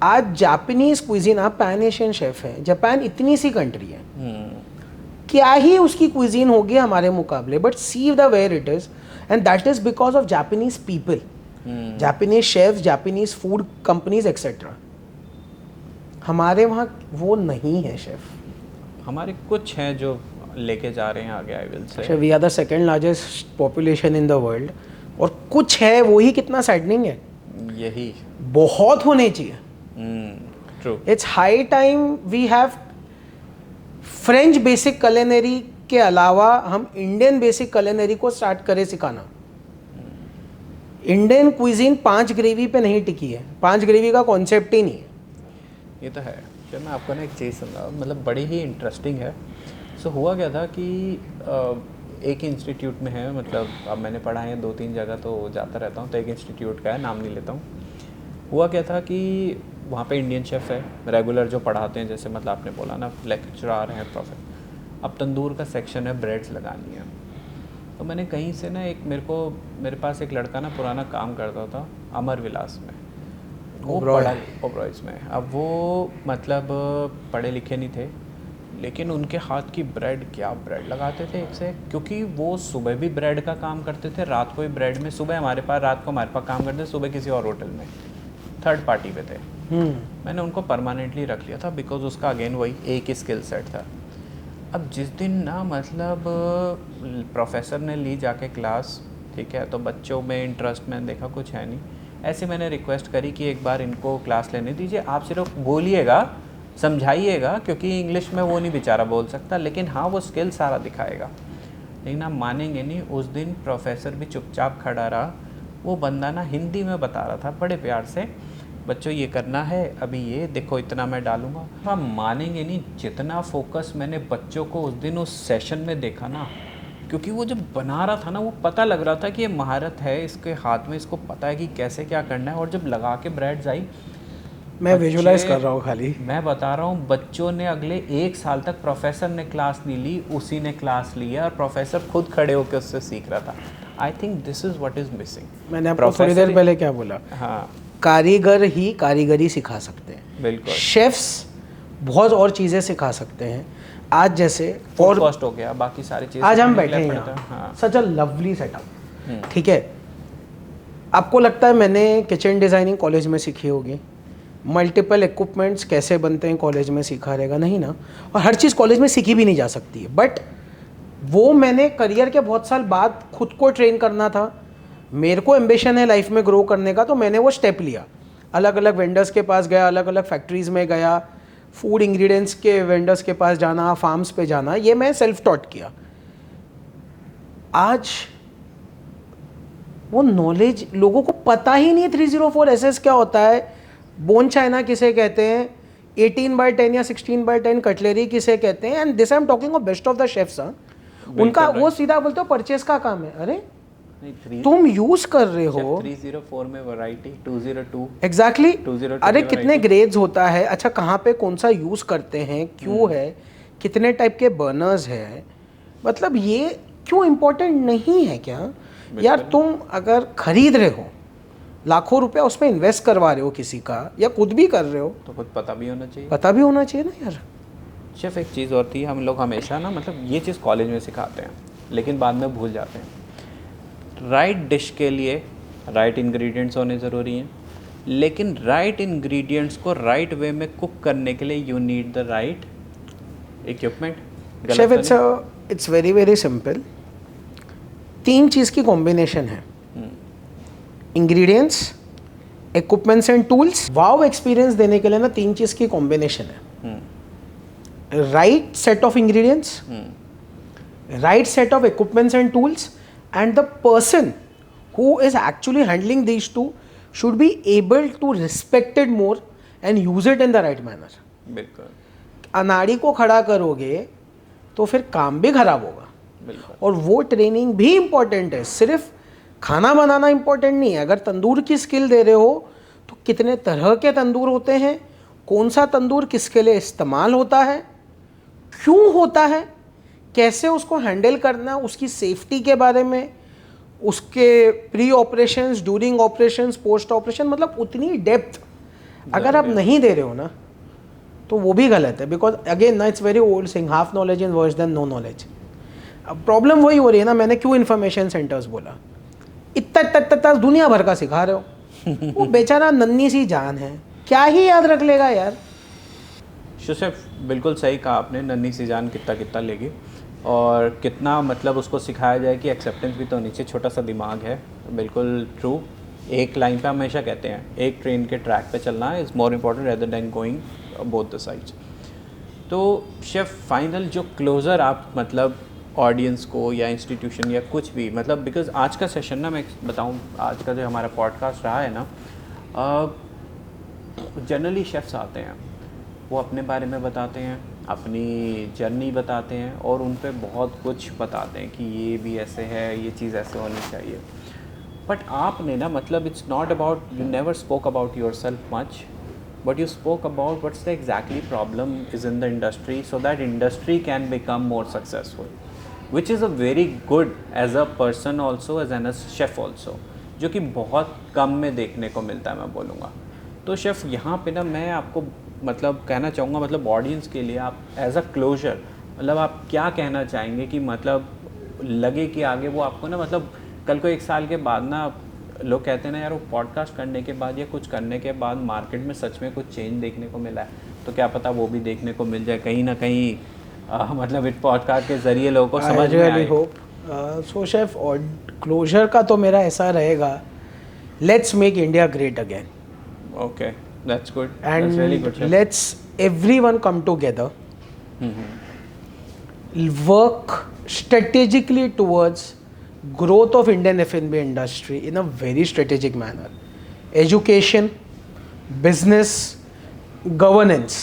आज जापानीज क्विजीन, आप पैन एशियन शेफ हैं, जापान इतनी सी कंट्री है, क्या ही उसकी क्विजीन होगी हमारे मुकाबले, but see the where it is, and that is because of Japanese people, Japanese chefs, Japanese food companies etcetera. हमारे वहाँ वो नहीं है शेफ। हमारे कुछ हैं जो लेके जा रहे हैं आगे। I will say we are the second largest population in the world, और कुछ है वो ही कितना सैडनिंग है। यही बहुत होने चाहिए। True. It's high time we have French basic culinary के अलावा हम इंडियन बेसिक कलिनरी को स्टार्ट करें सिखाना। इंडियन क्विजीन 5 ग्रेवी पे नहीं टिकी है, 5 ग्रेवी का कॉन्सेप्ट ही नहीं है। ये तो है। जब मैं आपको ना एक चीज़ समझा, मतलब बड़ी ही इंटरेस्टिंग है। सो हुआ क्या था कि एक इंस्टीट्यूट में है, मतलब अब मैंने पढ़ा है 2-3 जगह तो जाता रहता हूँ, तो एक इंस्टीट्यूट का है, नाम नहीं लेता हूँ। हुआ क्या था कि वहाँ पे इंडियन शेफ़ है रेगुलर जो पढ़ाते हैं, जैसे मतलब आपने बोला ना लेक्चरार हैं, प्रोफेसर। अब तंदूर का सेक्शन है, ब्रेड्स लगानी है। तो मैंने कहीं से ना मेरे पास एक लड़का ना पुराना काम करता था अमर विलास में, वो ओबरॉयज में। अब वो मतलब पढ़े लिखे नहीं थे, लेकिन उनके हाथ की ब्रेड, क्या ब्रेड लगाते थे एक से, क्योंकि वो सुबह भी ब्रेड का काम करते थे, रात को भी ब्रेड में, सुबह हमारे पास, रात को हमारे पास काम करते थे, सुबह किसी और होटल में थर्ड पार्टी पे थे। मैंने उनको परमानेंटली रख लिया था, बिकॉज उसका अगेन वही एक ही स्किल सेट था। अब जिस दिन ना मतलब प्रोफेसर ने ली जाके क्लास, ठीक है, तो बच्चों में इंटरेस्ट मैंने देखा कुछ है नहीं, ऐसे मैंने रिक्वेस्ट करी कि एक बार इनको क्लास लेने दीजिए, आप सिर्फ बोलिएगा, समझाइएगा, क्योंकि इंग्लिश में वो नहीं बेचारा बोल सकता, लेकिन हाँ वो स्किल सारा दिखाएगा। लेकिन आप मानेंगे नहीं, उस दिन प्रोफेसर भी चुपचाप खड़ा रहा। वो बंदा ना हिंदी में बता रहा था बड़े प्यार से, बच्चों ये करना है, अभी ये देखो इतना मैं डालूँगा। आप मानेंगे नहीं, जितना फोकस मैंने बच्चों को उस दिन उस सेशन में देखा ना, क्योंकि वो जब बना रहा था ना, वो पता लग रहा था कि ये महारत है इसके हाथ में, इसको पता है कि कैसे क्या करना है। और जब लगा के ब्रेड्स आई, मैं विजुलाइज कर रहा हूँ खाली, मैं बता रहा हूँ, बच्चों ने अगले 1 साल तक, प्रोफेसर ने क्लास नहीं ली, उसी ने क्लास ली है, और प्रोफेसर खुद खड़े होकर उससे सीख रहा था। आई think this is what is missing. मैंने आपको थोड़ी देर पहले क्या बोला, हाँ, कारीगर ही कारीगरी सिखा सकते हैं। बिल्कुल। शेफ्स बहुत और चीज़ें सिखा सकते हैं। आज जैसे और कॉस्ट हो गया, बाकी सारी चीज़ें, आज हम बैठे हैं, सच अ लवली सेटअप, ठीक है। आपको लगता है मैंने किचन डिज़ाइनिंग कॉलेज में सीखी होगी, मल्टीपल इक्विपमेंट्स कैसे बनते हैं कॉलेज में सीखा रहेगा, नहीं ना। और हर चीज़ कॉलेज में सीखी भी नहीं जा सकती है, बट वो मैंने करियर के बहुत साल बाद खुद को ट्रेन करना था। मेरे को एम्बिशन है लाइफ में ग्रो करने का, तो मैंने वो स्टेप लिया, अलग अलग वेंडर्स के पास गया, अलग अलग फैक्ट्रीज़ में गया, फूड इंग्रेडिएंट्स के वेंडर्स के पास जाना, फार्म्स पे जाना, ये मैं सेल्फ टॉट किया। आज वो नॉलेज लोगों को पता ही नहीं 304 SS क्या होता है, बोन चाइना किसे कहते हैं, 18/10 या 16/10 कटलरी किसे कहते हैं, and this I am talking of best of the chefs. उनका वो सीधा बोलते हो परचेस का काम है। अरे तुम यूज कर रहे हो 304 में वैरायटी 202 एग्जैक्टली 202 अरे की कितने variety। ग्रेड्स होता है, अच्छा कहाँ पे कौन सा यूज करते हैं, क्यों है, कितने टाइप के बर्नर्स है, मतलब ये क्यों इम्पोर्टेंट नहीं है क्या यार? तुम अगर खरीद रहे हो, लाखों रुपया उसमें इन्वेस्ट करवा रहे हो किसी का, या खुद भी कर रहे हो, तो खुद पता भी होना चाहिए। पता भी होना चाहिए ना यार। शेफ एक चीज़ और थी, हम लोग हमेशा ना मतलब ये चीज़ कॉलेज में सिखाते हैं लेकिन बाद में भूल जाते हैं। राइट डिश के लिए राइट इंग्रेडिएंट्स होने ज़रूरी हैं, लेकिन राइट इंग्रेडिएंट्स को राइट वे में कुक करने के लिए you need the right equipment. Chef it's very very simple. 3 चीज़ की कॉम्बिनेशन है, ingredients, equipments and tools. Wow experience देने के लिए ना 3 चीज़ की कॉम्बिनेशन है, right set of ingredients, right set of equipments and tools, and the person who is actually handling these two should be able to respect it more and use it in the right manner। बिल्कुल अनाड़ी को खड़ा करोगे तो फिर काम भी खराब होगा। बिल्कुल। और वो ट्रेनिंग भी इम्पोर्टेंट है, सिर्फ खाना बनाना इम्पोर्टेंट नहीं है। अगर तंदूर की स्किल दे रहे हो तो कितने तरह के तंदूर होते हैं, कौन सा तंदूर किसके लिए इस्तेमाल होता है, क्यों होता है, कैसे उसको हैंडल करना, उसकी सेफ्टी के बारे में, उसके pre operations, during operations, post operation, मतलब उतनी डेप्थ अगर आप नहीं दे रहे हो ना तो वो भी गलत है। बिकॉज अगेन ना it's very old thing, half knowledge is worse than no knowledge. अब प्रॉब्लम वही हो रही है ना, मैंने क्यों इन्फॉर्मेशन सेंटर्स बोला, इतना दुनिया भर का सिखा रहे हो, वो बेचारा नन्ही सी जान है, क्या ही याद रख लेगा यार। शेफ बिल्कुल सही कहा आपने, नन्ही सी जान कितना कितना लेगी, और कितना मतलब उसको सिखाया जाए कि एक्सेप्टेंस भी तो नीचे, छोटा सा दिमाग है। बिल्कुल ट्रू। एक लाइन पे हमेशा कहते हैं एक ट्रेन के ट्रैक पे चलना is more important rather than going both the sides. तो शेफ फाइनल जो क्लोज़र आप मतलब ऑडियंस को या इंस्टीट्यूशन या कुछ भी, मतलब बिकॉज आज का सेशन ना, मैं बताऊं आज का जो हमारा पॉडकास्ट रहा है ना, जनरली शेफ्स आते हैं, वो अपने बारे में बताते हैं, अपनी जर्नी बताते हैं, और उन पे बहुत कुछ बताते हैं कि ये भी ऐसे है, ये चीज़ ऐसे होनी चाहिए। बट आपने ना मतलब it's not about, you never spoke about your self much, but you spoke about what's the exactly problem is in the industry so that industry can become more successful, which is a very good as a person also, as a chef also, जो कि बहुत कम में देखने को मिलता है मैं बोलूँगा। तो शेफ़ यहाँ पे ना मैं आपको मतलब कहना चाहूँगा, मतलब ऑडियंस के लिए आप एज अ क्लोजर मतलब आप क्या कहना चाहेंगे कि मतलब लगे कि आगे वो आपको ना मतलब कल को 1 साल के बाद ना, लोग कहते हैं ना यार वो पॉडकास्ट करने के बाद या कुछ करने के बाद मार्केट में सच में कुछ चेंज देखने को मिला है, तो क्या पता वो भी देखने को मिल जाए कहीं ना कहीं, मतलब इस पॉडकास्ट के ज़रिए लोगों को समझ में आए। सो शेफ, और क्लोजर का तो मेरा ऐसा रहेगा, let's make India great again. Okay, that's good, that's really good. Let's everyone come together, work strategically towards growth of Indian F&B industry in a very strategic manner. Education, business, governance,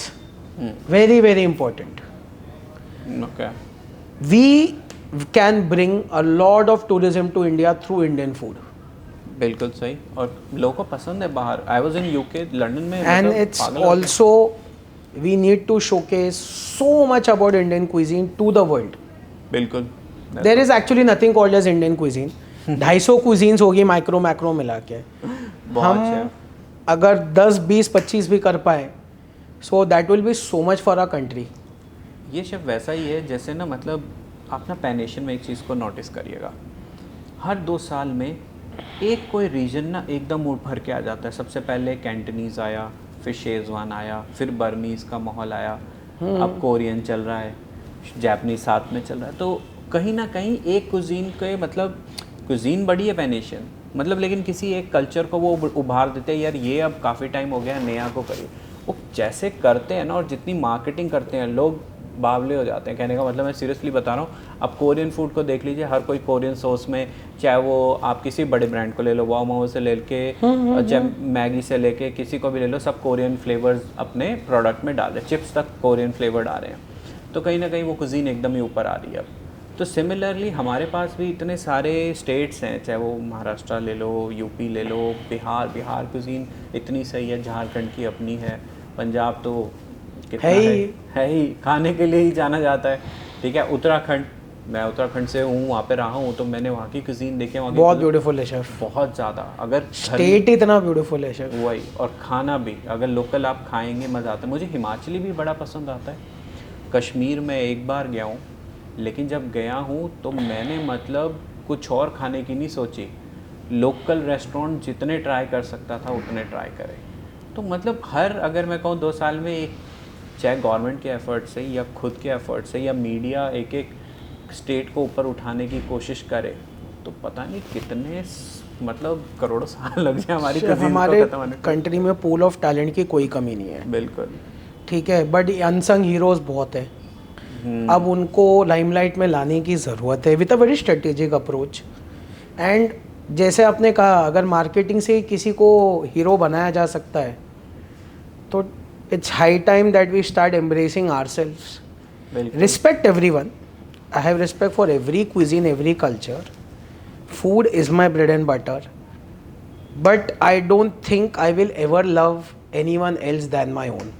very very important. Okay. We can bring a lot of tourism to India through Indian food. बिल्कुल सही, और लोगों को पसंद है बाहर। I was in UK, London में, And मतलब it's पागल हो गए। also we need to showcase so much about Indian cuisine to the world. बिल्कुल। There is actually nothing called as Indian cuisine. 250 cuisines होगी माइक्रो मैक्रो मिला के। बहुत हम अगर 10, 20, 25 भी कर पाए, so that will be so much for our country. ये शेफ वैसा ही है जैसे ना, मतलब आप ना पैन एशियन में एक चीज़ को नोटिस करिएगा, हर 2 साल में एक कोई रीजन ना एकदम उठ भर के आ जाता है। सबसे पहले कैंटनीज़ आया, फिर शेजवान आया, फिर बर्मीज़ का माहौल आया, अब कोरियन चल रहा है, जापानीज साथ में चल रहा है। तो कहीं ना कहीं एक कुजीन के मतलब कुजीन बड़ी है पैन एशियन, मतलब लेकिन किसी एक कल्चर को वो उभार देते हैं, यार ये अब काफ़ी टाइम हो गया नया को करिए। वो जैसे करते हैं ना और जितनी मार्केटिंग करते हैं लोग बावले हो जाते हैं। कहने का मतलब मैं सीरियसली बता रहा हूँ, आप कोरियन फूड को देख लीजिए, हर कोई कोरियन सॉस में, चाहे वो आप किसी बड़े ब्रांड को ले लो, वाओ माओ से लेके चाहे मैगी से लेके किसी को भी ले लो, सब कोरियन फ्लेवर्स अपने प्रोडक्ट में डाल रहे हैं, चिप्स तक कोरियन फ्लेवर डाल रहे हैं। तो कहीं ना कहीं वो कुजीन एकदम ही ऊपर आ रही है अब। तो सिमिलरली हमारे पास भी इतने सारे स्टेट्स हैं, चाहे वो महाराष्ट्र ले लो, यूपी ले लो, बिहार कुजीन इतनी सही है, झारखंड की अपनी है, पंजाब तो कितना है ही खाने के लिए ही जाना जाता है। ठीक है, उत्तराखंड, मैं उत्तराखंड से हूँ, वहाँ पे रहा हूँ, तो मैंने वहाँ की कुजीन देखी, वहाँ की बहुत ब्यूटीफुल है शेफ, बहुत ज़्यादा। अगर स्टेट इतना ब्यूटीफुल है शेफ, वही, और खाना भी अगर लोकल आप खाएंगे मज़ा आता है। मुझे हिमाचली भी बड़ा पसंद आता है। कश्मीर में एक बार गया हूँ, लेकिन जब गया हूँ तो मैंने मतलब कुछ और खाने की नहीं सोची, लोकल रेस्टोरेंट जितने ट्राई कर सकता था उतने ट्राई करे। तो मतलब हर, अगर मैं कहूँ 2 साल में एक, चाहे गवर्नमेंट के एफर्ट से या खुद के एफर्ट से या मीडिया एक एक स्टेट को ऊपर उठाने की कोशिश करे, तो पता नहीं कितने मतलब करोड़ों साल लग जाए हमारी हमारे कंट्री में पूल ऑफ टैलेंट की कोई कमी नहीं है। बिल्कुल, ठीक है, बट अनसंग हीरोज बहुत है। अब उनको लाइमलाइट में लाने की ज़रूरत है with a very strategic approach. And जैसे आपने कहा, अगर मार्केटिंग से ही किसी को हीरो बनाया जा सकता है, तो it's high time that we start embracing ourselves. Respect everyone, I have respect for every cuisine, every culture. Food is my bread and butter, but I don't think I will ever love anyone else than my own.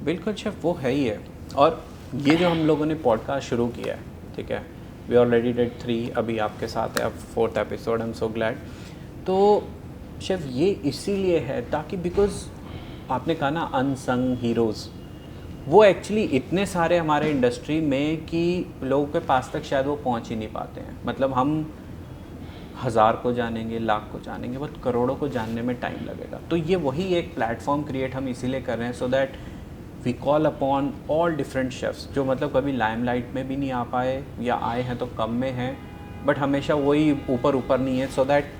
बिल्कुल chef, वो है ही है। और ये जो हम लोगों ने पॉडकास्ट शुरू किया है, ठीक है, वी ऑलरेडी डिड 3, अभी आपके साथ है अब 4th episode, I am so glad. तो शेफ ये इसीलिए है ताकि, बिकॉज आपने कहा ना अनसंग हीरोज़, वो एक्चुअली इतने सारे हमारे इंडस्ट्री में कि लोगों के पास तक शायद वो पहुंच ही नहीं पाते हैं। मतलब हम 1000 को जानेंगे, लाख को जानेंगे, बट करोड़ों को जानने में टाइम लगेगा। तो ये वही एक प्लेटफॉर्म क्रिएट हम इसीलिए कर रहे हैं, so that we call upon all different chefs जो मतलब कभी लाइमलाइट में भी नहीं आ पाए या आए हैं तो कम में हैं, बट हमेशा वही ऊपर नहीं है, सो दैट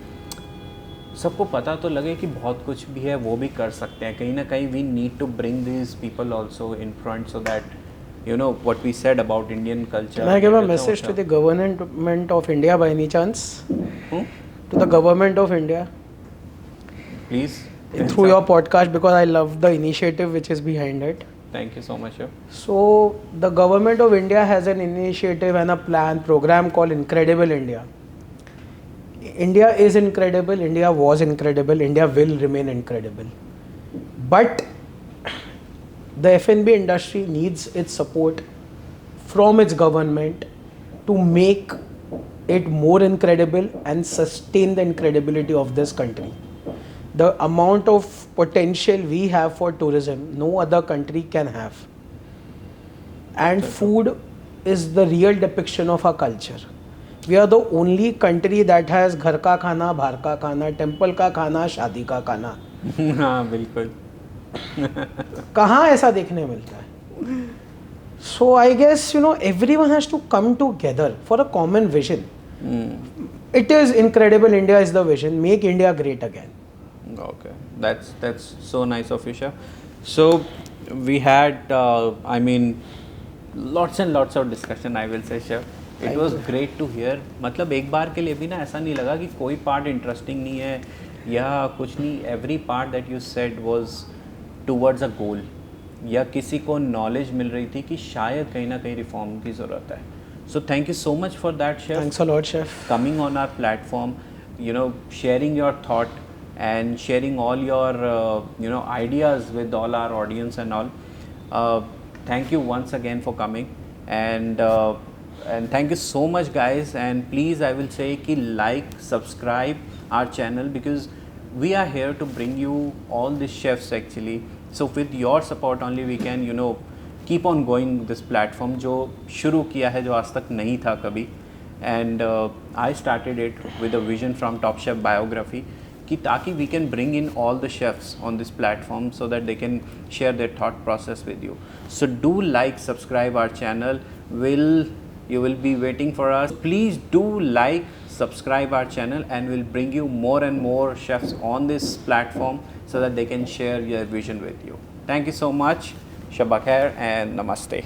सबको पता तो लगे कि बहुत कुछ भी है, वो भी कर सकते हैं। कहीं ना कहीं we need to bring this people also in front, so that you know what we said about Indian culture. Can I give a message to the government of India by any chance? To the government of India, please, through your podcast, because I love the initiative which is behind it. Thank you so much, sir. So the government of India has an initiative and a program called Incredible India. India is incredible, India was incredible, India will remain incredible. But the F&B industry needs its support from its government to make it more incredible and sustain the incredibility of this country. The amount of potential we have for tourism, no other country can have. And food is the real depiction of our culture. We are the only country that has घर का खाना, बाहर का खाना, temple का खाना, शादी का खाना। हाँ बिल्कुल। कहाँ ऐसा देखने मिलता है? So I guess everyone has to come together for a common vision. It is incredible. India is the vision. Make India great again. Okay, that's so nice of you, Chef. So we had, I mean, lots and lots of discussion, I will say, Chef. It was great to hear. मतलब एक बार के लिए भी ना ऐसा नहीं लगा कि कोई पार्ट इंटरेस्टिंग नहीं है या कुछ नहीं। Every part that you said was towards a goal, या किसी को नॉलेज मिल रही थी कि शायद कहीं ना कहीं रिफॉर्म की ज़रूरत है। So thank you so much for that, Chef. Thanks a lot, Chef. Coming on our platform, sharing your thought and sharing all your ideas with all our audience and all. Thank you once again for coming, and thank you so much, guys. And please, I will say ki like, subscribe our channel, because we are here to bring you all the chefs actually. So with your support only we can keep on going this platform जो शुरू किया है, जो आज तक नहीं था कभी. And I started it with a vision from Top Chef Biography कि ताकि we can bring in all the chefs on this platform so that they can share their thought process with you. So do like, subscribe our channel. You will be waiting for us. Please do like, subscribe our channel, and we'll bring you more and more chefs on this platform so that they can share their vision with you. Thank you so much. Shabba khair and namaste.